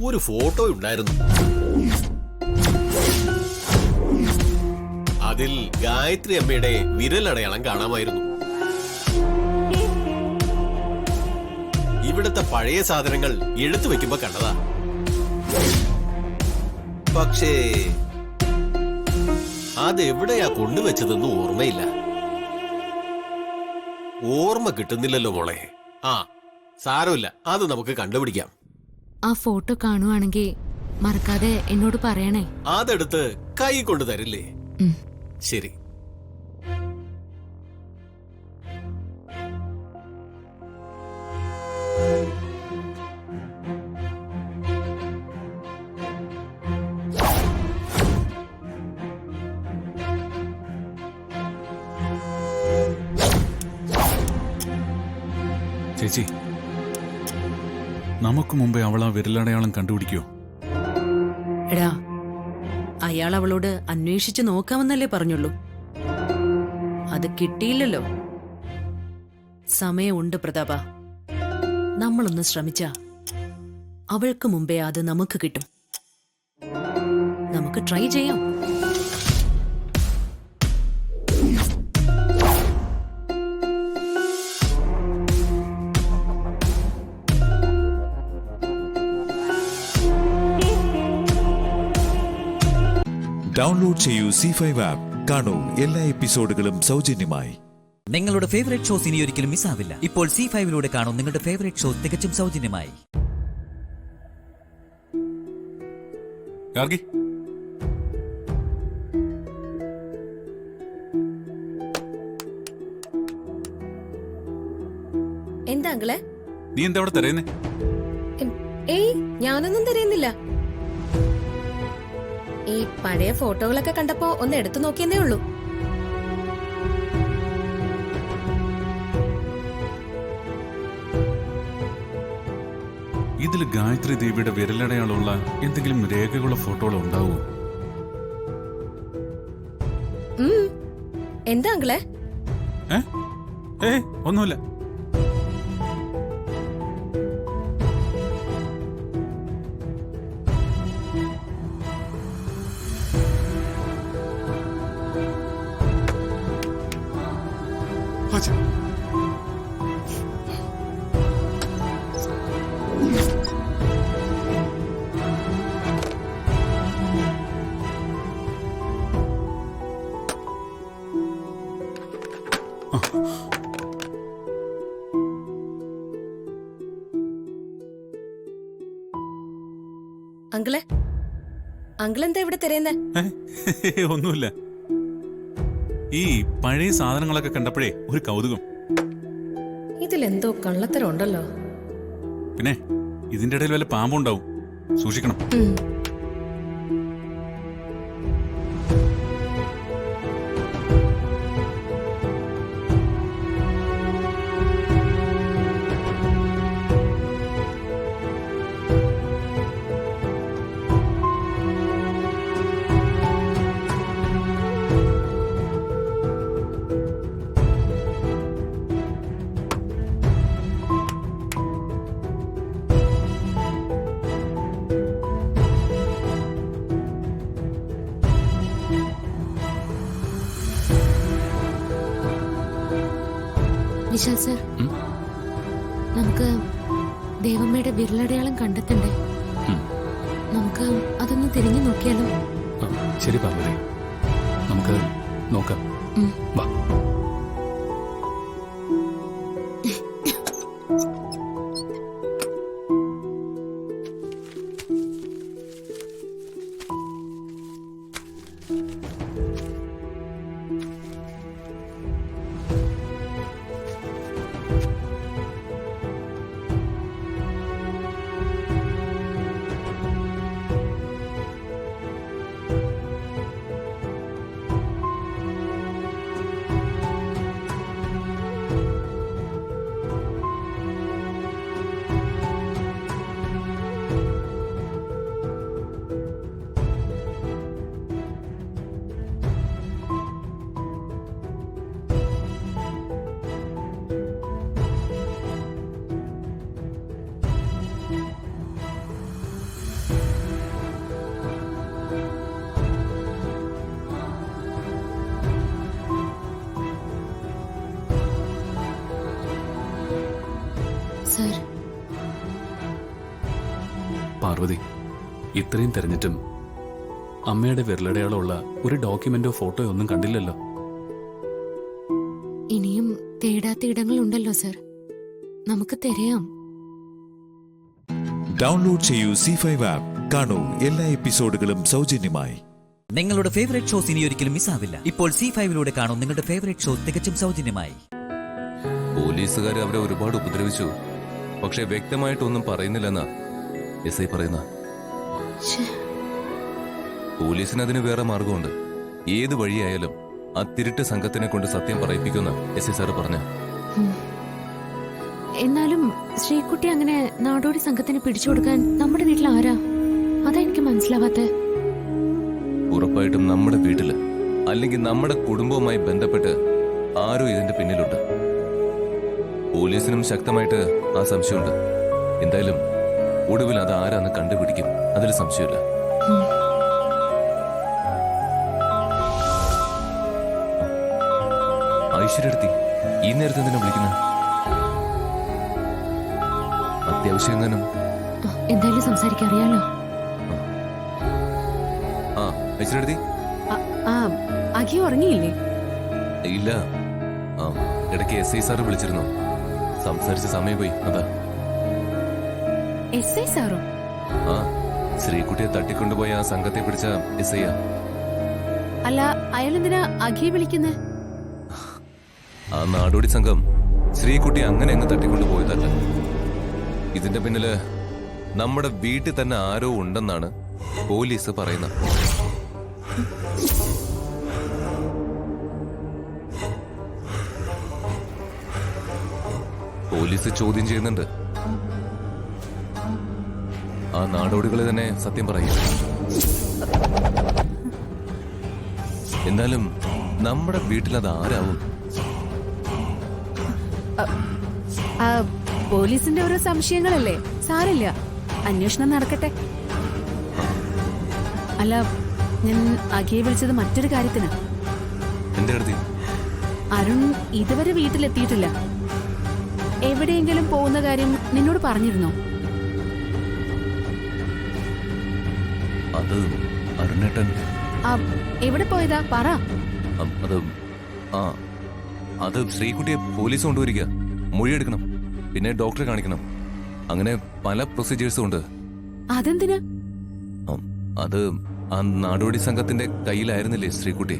ഒരു ഫോട്ടോ ഉണ്ടായിരുന്നു. അതിൽ ഗായത്രി അമ്മയുടെ വിരലടയാളം കാണാമായിരുന്നു. ഇവിടുത്തെ പഴയ സാധനങ്ങൾ എടുത്തു വെക്കുമ്പോ കണ്ടതാ. പക്ഷേ അതെവിടെയാ കൊണ്ടുവച്ചതെന്ന് ഓർമ്മയില്ല. ഓർമ്മ കിട്ടുന്നില്ലല്ലോ മോളെ. ആ സാരമില്ല, അത് നമുക്ക് കണ്ടുപിടിക്കാം. ആ ഫോട്ടോ കാണുവാണെങ്കിൽ മറക്കാതെ എന്നോട് പറയണേ. അതെടുത്ത് കൈ കൊണ്ട് തരില്ലേ? ശരി. ചേച്ചി, നമുക്ക് മുമ്പേ അവൾ ആ വിരലടയാളം കണ്ടുപിടിക്കോ? എടാ, അയാൾ അവളോട് അന്വേഷിച്ച് നോക്കാമെന്നല്ലേ പറഞ്ഞുള്ളൂ. അത് കിട്ടിയില്ലല്ലോ. സമയമുണ്ട് പ്രതാപ. നമ്മളൊന്ന് ശ്രമിച്ചാ അവൾക്ക് മുമ്പേ അത് നമുക്ക് കിട്ടും. നമുക്ക് ട്രൈ ചെയ്യാം. ഡൗൺലോഡ് ചെയ്യൂ C5 ആപ്പ്. കാണൂ എല്ലാ എപ്പിസോഡുകളും സൗജന്യമായി. നിങ്ങളുടെ ഫേവറേറ്റ് ഷോസ് ഇനി ഒരിക്കലും മിസ്സാവില്ല. ഇപ്പോൾ C5ലൂടെ കാണൂ നിങ്ങളുടെ ഫേവറേറ്റ് ഷോ തികച്ചും സൗജന്യമായി. എന്താ അങ്കിളെ? നീ എന്താ അവിടെ തരുന്നേ? ഏയ്, ഞാനൊന്നും തരുന്നില്ല. ഈ പഴയ ഫോട്ടോകളൊക്കെ കണ്ടപ്പോ ഒന്ന് എടുത്തു നോക്കിയെന്നേ ഉള്ളൂ. ഇതിൽ ഗായത്രി ദേവിയുടെ വിരലടയാളമുള്ള എന്തെങ്കിലും രേഖകളുള്ള ഫോട്ടോകൾ ഉണ്ടാവുമോ? എന്താ അങ്കിളെ? ഒന്നുമില്ല. അങ്കിളെ, അങ്കിൾ എന്താ ഇവിടെ തിരയുന്നേ? ഒന്നുമില്ല. ഈ പഴയ സാധനങ്ങളൊക്കെ കണ്ടപ്പോഴേ ഒരു കൗതുകം. ഇതിലെന്തോ കള്ളത്തരം ഉണ്ടല്ലോ. പിന്നെ ഇതിന്റെ ഇടയിൽ വല്ല പാമ്പുണ്ടാവും, സൂക്ഷിക്കണം. വിശാൽ സർ, നമുക്ക് ദേവമ്മയുടെ വിരലടയാളം കണ്ടെത്തണ്ടേ? നമുക്ക് അതൊന്ന് തിരിഞ്ഞു നോക്കിയാലോ? ശരി പാർവതി, നമുക്ക് നോക്കാം. വാ. പാർവതി, ഇത്രയും തെരഞ്ഞിട്ടും അമ്മയുടെ വിരലടയാളമുള്ള ഒരു ഡോക്യുമെന്റോ ഫോട്ടോയോ ഒന്നും കണ്ടില്ലല്ലോ. ഇനിയും തേടാത്ത ഇടങ്ങളുണ്ടല്ലോ സർ, നമുക്ക് തിരയാം. ഡൗൺലോഡ് ചെയ്യൂ C5 ആപ്പ്. കാണൂ എല്ലാ എപ്പിസോഡുകളും സൗജന്യമായി. നിങ്ങളുടെ ഫേവറേറ്റ് ഷോസ് ഇനി ഒരിക്കലും മിസ്സാവില്ല. ഇപ്പോൾ C5ലൂടെ കാണും നിങ്ങളുടെ ഫേവറേറ്റ് ഷോ തികച്ചും സൗജന്യമായി. പോലീസുകാർ അവരെ ഒരുപാട് ഉപദ്രവിച്ചു, പക്ഷെ വ്യക്തമായിട്ടൊന്നും പറയുന്നില്ലെന്നാ SI പറയുന്ന. പോലീസിന് അതിന് വേറെ മാർഗമുണ്ട്. ഏത് വഴിയായാലും ആ തിരുട്ട് സംഘത്തിനെ കൊണ്ട് സത്യം പറയിപ്പിക്കുന്ന SI സാറ് പറഞ്ഞ. എന്നാലും ശ്രീകുട്ടി അങ്ങനെ നാടോടി സംഘത്തിന് പിടിച്ചു കൊടുക്കാൻ നമ്മുടെ വീട്ടിൽ ആരാ? അതാ എനിക്ക് മനസ്സിലാവാത്ത. ഉറപ്പായിട്ടും നമ്മുടെ വീട്ടില് അല്ലെങ്കിൽ നമ്മുടെ കുടുംബവുമായി ബന്ധപ്പെട്ട് ആരോ ഇതിന്റെ പിന്നിലുണ്ട്. പോലീസിനും ശക്തമായിട്ട് ആ സംശയമുണ്ട്. എന്തായാലും ഒടുവിൽ അത് ആരാന്ന് കണ്ടുപിടിക്കും, അതിൽ സംശയമില്ല. ഐശ്വര്യടുത്തി ഈ നേരത്തെ എന്തിനാ വിളിക്കുന്നത്? അത്യാവശ്യം എങ്ങാനും? എന്തായാലും സംസാരിക്കറിയാലോ. ആ ഐശ്വര്യടുത്തി. അഖി ഉറങ്ങിയില്ലേ? ഇല്ല, ഇടയ്ക്ക് SI സാറ് വിളിച്ചിരുന്നു. സംസാരിച്ച സമയം പോയി, അതാ. SI സാറോ? ആ, ശ്രീകുട്ടിയെ തട്ടിക്കൊണ്ടുപോയ ആ സംഘത്തെ പിടിച്ച SI. അല്ല, അയാളെന്തിനാ അഖിയെ വിളിക്കുന്നേ? ആ നാടോടി സംഘം ശ്രീകുട്ടി അങ്ങനെ അങ്ങ് തട്ടിക്കൊണ്ടു പോയതല്ല. ഇതിന്റെ പിന്നില് നമ്മുടെ വീട്ടിൽ തന്നെ ആരോ ഉണ്ടെന്നാണ് പോലീസ് പറയുന്നത്. പോലീസ് ചോദ്യം ചെയ്യുന്നുണ്ട്. ആ നാടോടികളെ തന്നെ സത്യം പറയും. എന്നാലും നമ്മുടെ വീട്ടിൽ അത് ആരാവും? പോലീസിന്റെ ഓരോ സംശയങ്ങളല്ലേ, സാരില്ല, അന്വേഷണം നടക്കട്ടെ. അല്ല, ഞാൻ അഖിയെ വിളിച്ചത് മറ്റൊരു കാര്യത്തിന്. അരുൺ ഇതുവരെ വീട്ടിലെത്തിയിട്ടില്ല. എവിടെയെങ്കിലും പോകുന്ന കാര്യം നിന്നോട് പറഞ്ഞിരുന്നോ? അത് അരുണേട്ടൻ എവിടെ പോയതാ പറ. അത് ശ്രീകുട്ടിയെ പോലീസ് കൊണ്ടുവരിക, മൊഴിയെടുക്കണം, പിന്നെ ഡോക്ടറെ കാണിക്കണം. അങ്ങനെ പല പ്രൊസീജിയേഴ്സും ഉണ്ട്. അതെന്തിനാ? അത് ആ നാടോടി സംഘത്തിന്റെ കയ്യിലായിരുന്നില്ലേ ശ്രീകുട്ടി.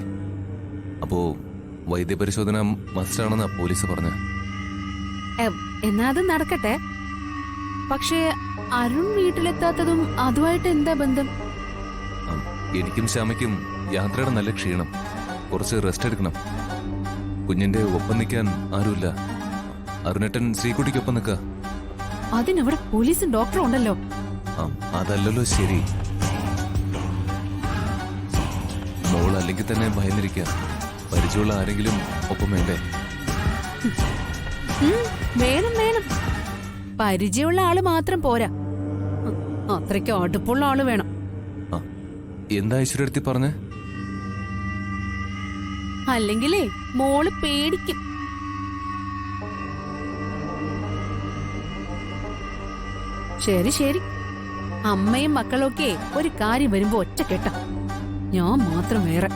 അപ്പോ വൈദ്യപരിശോധന മസ്റ്റാണെന്നാ പോലീസ് പറഞ്ഞ. എന്നാ അത് നടക്കട്ടെ. പക്ഷേ അരുൺ വീട്ടിലെത്താത്തതും അതുമായിട്ട് എന്താ ബന്ധം? എനിക്കും ശ്യാമയ്ക്കും യാത്രയുടെ നല്ല ക്ഷീണം, കുറച്ച് റെസ്റ്റ് എടുക്കണം. കുഞ്ഞിന്റെ ഒപ്പം നിൽക്കാൻ ആരുമില്ല. അരുണേട്ടൻ ശ്രീകുട്ടിക്കൊപ്പം നിൽക്ക. അതിനവിടെ പോലീസും ഡോക്ടറും ഉണ്ടല്ലോ. അതല്ലല്ലോ ശരി. മോൾ അല്ലെങ്കിൽ തന്നെ ഭയന്നിരിക്ക. പരിചയമുള്ള ആരെങ്കിലും ഒപ്പം വേണ്ടേ? വേണം വേണം. പരിചയമുള്ള ആള് മാത്രം പോരാ, അത്രയ്ക്ക് അടുപ്പുള്ള ആള് വേണം. എന്താ ഐശ്വര്യടുത്തി പറഞ്ഞേ? അല്ലെങ്കിലേ മോള് പേടിക്കും. ശരി ശരി, അമ്മയും മക്കളൊക്കെ ഒരു കാര്യം വരുമ്പോ ഒറ്റ കേട്ട, ഞാൻ മാത്രം വേറെ.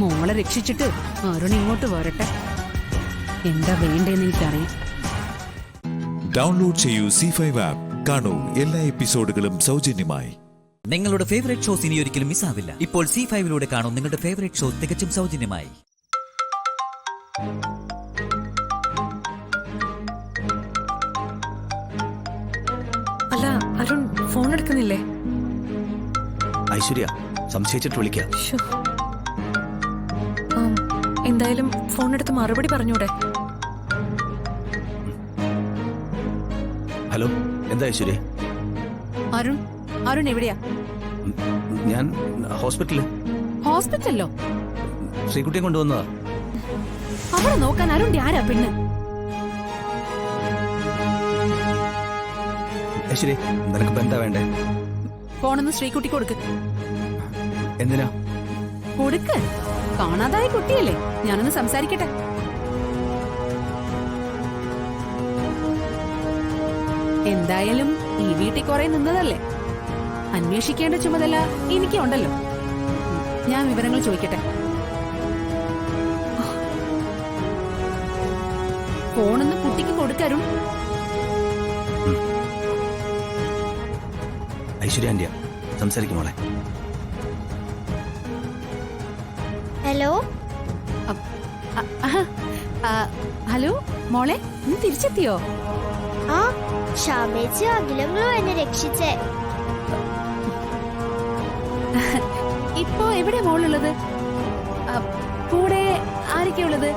മോളെ രക്ഷിച്ചിട്ട് അരുൺ ഇങ്ങോട്ട് വരട്ടെ. എന്താ വേണ്ടേന്ന് എനിക്കറിയാം. ഡൗൺലോഡ് ചെയ്യൂ C5 ആപ്പ്. കാണൂ എല്ലാ എപ്പിസോഡുകളും സൗജന്യമായി. നിങ്ങളുടെ ഫേവറേറ്റ് ഷോസ് ഇനി ഒരിക്കലും മിസ്സാവില്ല. ഇപ്പോൾ C5ലൂടെ കാണും നിങ്ങളുടെ ഫേവറേറ്റ് ഷോ തികച്ചും സൗജന്യമായി. അല്ല, അരുൺ ഫോൺ എടുക്കുന്നില്ലേ? ഐശ്വര്യ, സംശയിച്ചിട്ട് വിളിക്കാം. എന്തായാലും ഫോൺ എടുത്ത് മറുപടി പറഞ്ഞൂടെ? ഹലോ, എന്താ ഐശ്വര്യ? അരുൺ അരുൺ എവിടെയാ? ഞാൻ ഹോസ്പിറ്റലില്. ഹോസ്പിറ്റലിലോ? ശ്രീകുട്ടിയെ കൊണ്ടുവന്നതാ. അവിടെ നോക്കാൻ അരുണിന്റെ ആരാ പെണ്ണ്? ഐശ്വര്യ, നിനക്ക് എന്താ വേണ്ടേ? ഫോണൊന്ന് ശ്രീകുട്ടി കൊടുക്ക്. എന്തിനാ? കൊടുക്ക്. കാണാതായ കുട്ടിയല്ലേ, ഞാനൊന്ന് സംസാരിക്കട്ടെ. എന്തായാലും ഈ വീട്ടിൽ കുറെ നിന്നതല്ലേ, അന്വേഷിക്കേണ്ട ചുമതല എനിക്കുണ്ടല്ലോ. ഞാൻ വിവരങ്ങൾ ചോദിക്കട്ടെ. ഫോണൊന്ന് കുട്ടിക്ക് കൊടുക്കരും. ഐശ്വര്യ ആന്റിയ സംസാരിക്കും മോളെ. ഹലോ ഹലോ മോളെ, നീ തിരിച്ചെത്തിയോ? ആ ഷാമേച്ചി അഖിലങ്ങളും എന്നെ രക്ഷിച്ചേ. ഇപ്പോ എവിടെ മോളുള്ളത്? കൂടെ ആരൊക്കെയുള്ളത്?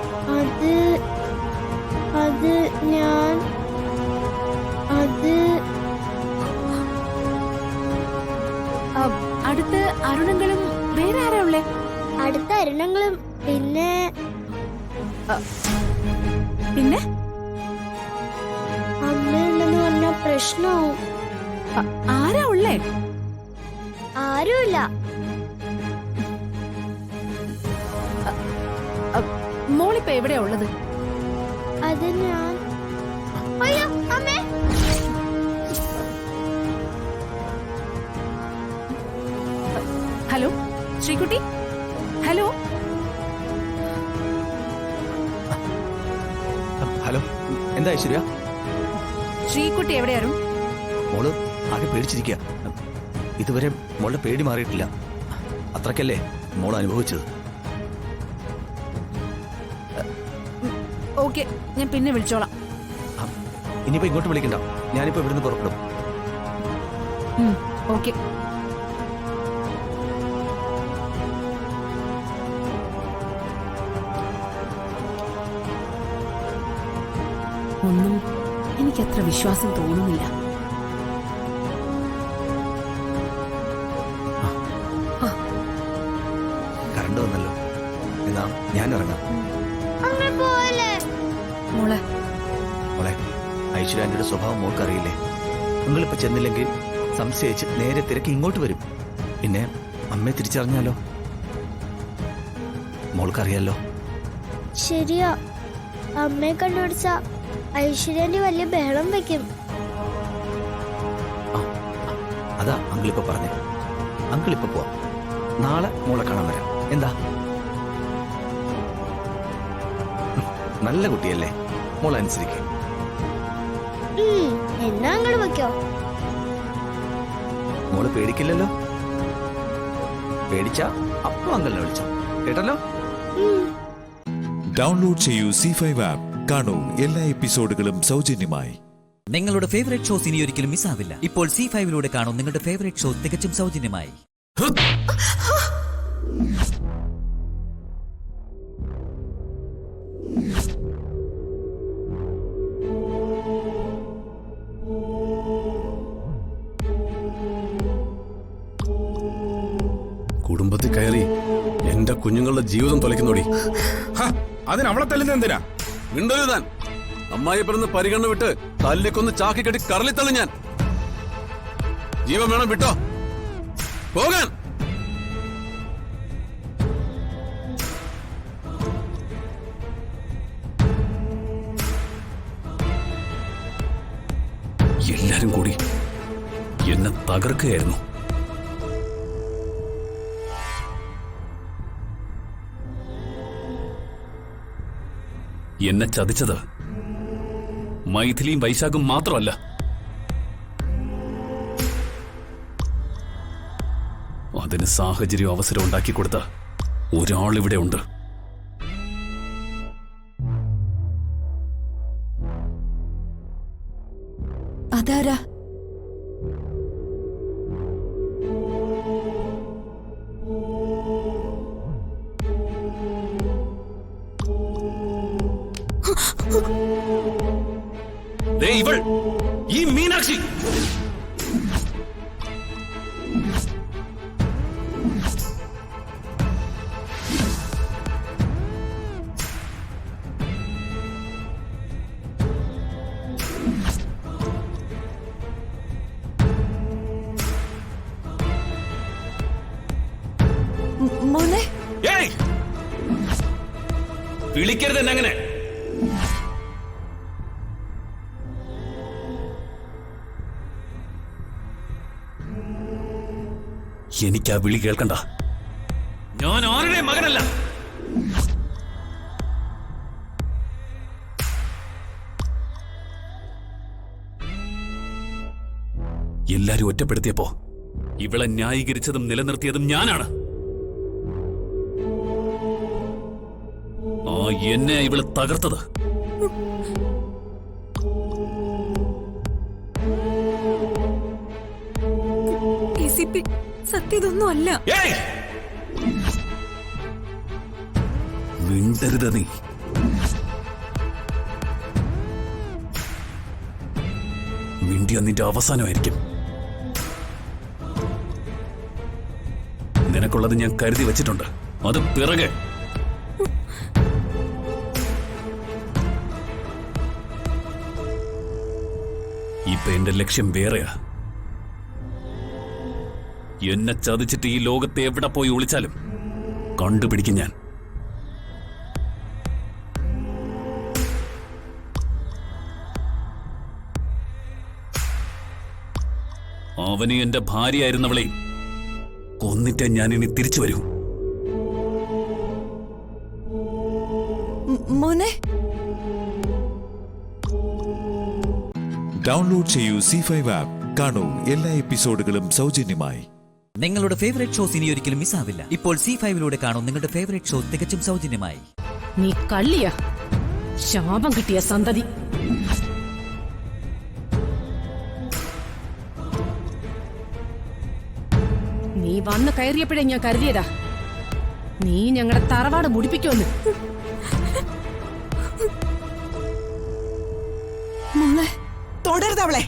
അത് ഞാൻ അടുത്ത് അരുണങ്ങളും വേറെ ആരാ ഉള്ളേ? അടുത്ത അരുണങ്ങളും പിന്നെ അമ്മയുണ്ടെന്ന് പറഞ്ഞ പ്രശ്നവും. ആരാ ഉള്ളേ? ആരുമില്ല. മോളിപ്പോ എവിടെയാ ഉള്ളത്? അത് ഞാൻ അയ്യോ അമ്മേ. Hello Sreekutty, hello. ഹലോ, എന്താ ഐശ്വര്യ? ശ്രീകുട്ടി എവിടെയായിരുന്നു? മോള് ആകെ പേടിച്ചിരിക്കുക. ഇതുവരെ മോളുടെ പേടി മാറിയിട്ടില്ല. അത്രക്കല്ലേ മോൾ അനുഭവിച്ചത്. ഓക്കെ, ഞാൻ പിന്നെ വിളിച്ചോളാം. ഇനിയിപ്പോ ഇങ്ങോട്ട് വിളിക്കണ്ട, ഞാനിപ്പോ ഇവിടുന്ന് പുറപ്പെടും. ഓക്കെ. ഒന്നും എനിക്കത്ര വിശ്വാസം തോന്നുന്നില്ല. കറണ്ട് വന്നല്ലോ, എന്നാ ഞാൻ ഇറങ്ങാം. മോളെ മോളെ, ഐശ്വര്യ ആന്റിയുടെ സ്വഭാവം മോൾക്കറിയില്ലേ? നിങ്ങളിപ്പോ ചെന്നില്ലെങ്കിൽ സംശയിച്ച് നേരെ തിരക്ക് ഇങ്ങോട്ട് വരും. പിന്നെ അമ്മയെ തിരിച്ചറിഞ്ഞാലോ? മോൾക്കറിയാലോ. ശരിയാ, അമ്മയെ കണ്ടുപിടിച്ച ഐശ്വര്യന്റെ വലിയ ബഹളം വെക്കും. അതാ അങ്കിളിപ്പോ പറഞ്ഞു. അങ്കിളിപ്പോ പോവാം, നാളെ മോളെ കാണാൻ വരാം. എന്താ? നല്ല കുട്ടിയല്ലേ, മോൾ അനുസരിക്കേ. എന്നാ അങ്ങോട്ട് വെക്കോ? മോള് പേടിക്കില്ലല്ലോ. പേടിച്ചാ അപ്പൊ അങ്കിളിനെ വിളിച്ചോ, കേട്ടല്ലോ. ഡൗൺലോഡ് ചെയ്യൂ C5 ആപ്പ്. കാണൂ എല്ലാ എപ്പിസോഡുകളും സൗജന്യമായി. നിങ്ങളുടെ ഫേവറേറ്റ് ഷോസ് ഇനി ഒരിക്കലും മിസ്സാവില്ല. ഇപ്പോൾ C5 കാണൂ നിങ്ങളുടെ ഫേവറേറ്റ് ഷോ തികച്ചും സൗജന്യമായി. കുടുംബത്തിൽ കയറി എന്റെ കുഞ്ഞുങ്ങളുടെ ജീവിതം തുലയ്ക്കുന്നോടി. അതിന് അവളെ തല്ലുന്ന എന്തിനാ? മിണ്ടരുതാൻ. അമ്മായി പറഞ്ഞ് പരിഗണന വിട്ട് തല്ലിക്കൊന്ന് ചാക്കി കെട്ടി കറളി തള്ളു ഞാൻ. ജീവൻ വേണം, വിട്ടോ പോകാൻ. എല്ലാരും കൂടി എന്നെ തകർക്കുകയായിരുന്നു. എന്നെ ചതിച്ചത് മൈഥിലിയും വൈശാഖും മാത്രമല്ല, അതിന് സാഹചര്യം അവസരം ഉണ്ടാക്കി കൊടുത്ത ഒരാളിവിടെ ഉണ്ട്. അതാരാ? ഇവൾ, ഈ മീനാക്ഷി. മോനെ, വിളിക്കരുത് എന്നെ അങ്ങനെ. എനിക്ക് ആ വിളി കേൾക്കണ്ട. ഞാൻ ആരുടെ മകനല്ല. എല്ലാരും ഒറ്റപ്പെടുത്തിയപ്പോ ഇവളെ ന്യായീകരിച്ചതും നിലനിർത്തിയതും ഞാനാണ്. ആ എന്നെ ഇവള് തകർത്തത്. സത്യതൊന്നും അല്ല. മിണ്ടരുത് നീ. മിണ്ടിയ നിന്റെ അവസാനമായിരിക്കും. നിനക്കുള്ളത് ഞാൻ കരുതി വെച്ചിട്ടുണ്ട്. അത് പിറകെ. ഇപ്പൊ എന്റെ ലക്ഷ്യം വേറെയാ. എന്നെ ചതിച്ചിട്ട് ഈ ലോകത്തെ എവിടെ പോയി ഒളിച്ചാലും കണ്ടുപിടിക്കും ഞാൻ. അവന് എന്റെ ഭാര്യയായിരുന്നവളെയും കൊന്നിട്ടേ ഞാൻ ഇനി തിരിച്ചു വരൂ. മോനെ, ഡൗൺലോഡ് ചെയ്യൂ C5 ആപ്പ്. കാണൂ എല്ലാ എപ്പിസോഡുകളും സൗജന്യമായി. നിങ്ങളുടെ ഫേവറേറ്റ് ഷോസ് ഇനി ഒരിക്കലും മിസ്സാവില്ല. ഇപ്പോൾ C5 കാണൂ നിങ്ങളുടെ ഫേവറേറ്റ് ഷോ തികച്ചും സൗജന്യമായി. നീ കള്ളിയാ, ശാപം കിട്ടിയ സന്തതി. നീ വന്ന് കയറിയപ്പോഴേ ഞാൻ കരുതിയതാ നീ ഞങ്ങളുടെ തറവാട് മുടിപ്പിക്കുമെന്ന്. തൊടരുതവളെ.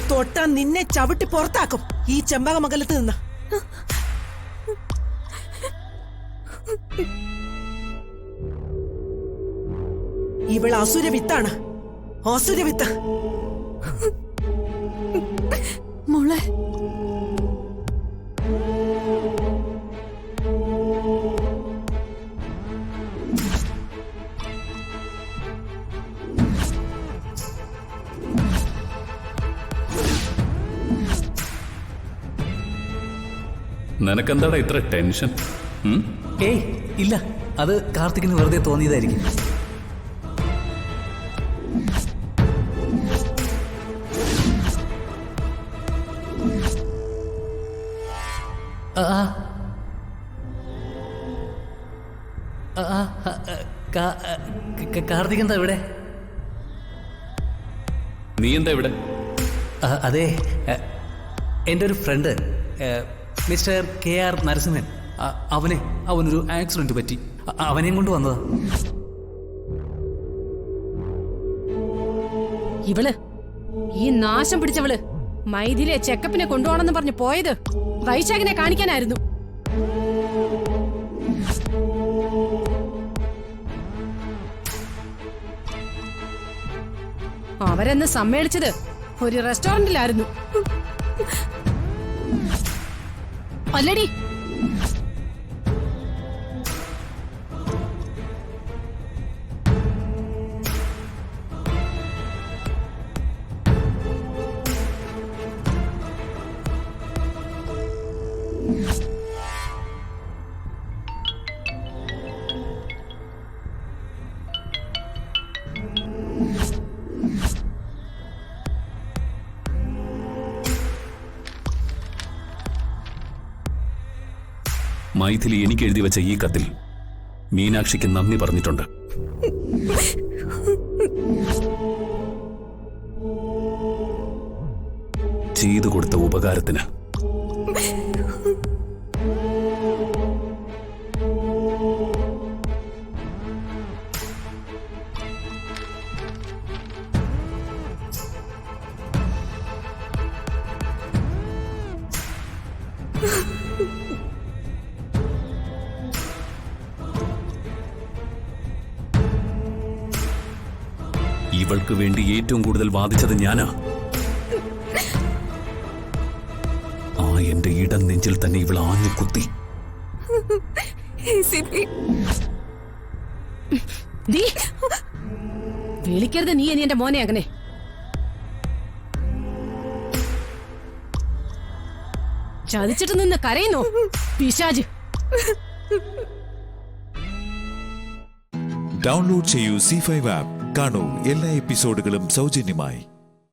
തൊട്ടാ നിന്നെ ചവിട്ടി പുറത്താക്കും ഈ ചെമ്പകമംഗലത്ത് നിന്ന്. ഇവൾ അസുരവിത്താണ്, അസുരവിത്ത്. മോളെ, നിനക്കെന്താടാ ഇത്ര ടെൻഷൻ? ഏയ് ഇല്ല, അത് കാർത്തികിന് വെറുതെ തോന്നിയതായിരിക്കും. കാർത്തിക് എന്താ ഇവിടെ? നീ എന്താ ഇവിടെ? അതെ, എൻ്റെ ഒരു ഫ്രണ്ട് മിസ്റ്റർ KR നരസിംഹൻ, അവനൊരു ആക്സിഡന്റ് പറ്റി. അവനെയും കൊണ്ട് വന്നതാ. ഇവള്, ഈ നാശം പിടിച്ചവള് മൈഥിലെ ചെക്കപ്പിനെ കൊണ്ടുപോകണമെന്ന് പറഞ്ഞു പോയത് വൈശാഖിനെ കാണിക്കാനായിരുന്നു. അവരെന്ന് സമ്മേളിച്ചത് ഒരു റെസ്റ്റോറന്റിലായിരുന്നു. അല്ലടി, മൈഥിലി എനിക്ക് എഴുതി വെച്ച ഈ കത്തിൽ മീനാക്ഷിക്ക് നന്ദി പറഞ്ഞിട്ടുണ്ട്. ചെയ്തു കൊടുത്ത ഉപകാരത്തിന്. ഇവൾക്ക് വേണ്ടി ഏറ്റവും കൂടുതൽ വാദിച്ചത് ഞാനാ. എന്റെ ഇടം നെഞ്ചിൽ തന്നെ ഇവൾ ആഞ്ഞു കുത്തി. വിളിക്കരുത് നീ ഇനി എന്റെ മോനെ അങ്ങനെ. ചതിച്ചിട്ട് നിന്ന് കരയുന്നോ പിശാച്. ഡൗൺലോഡ് ചെയ്യൂ C5 ആപ്പ്. കാണൂ എല്ലാ എപ്പിസോഡുകളും സൗജന്യമായി.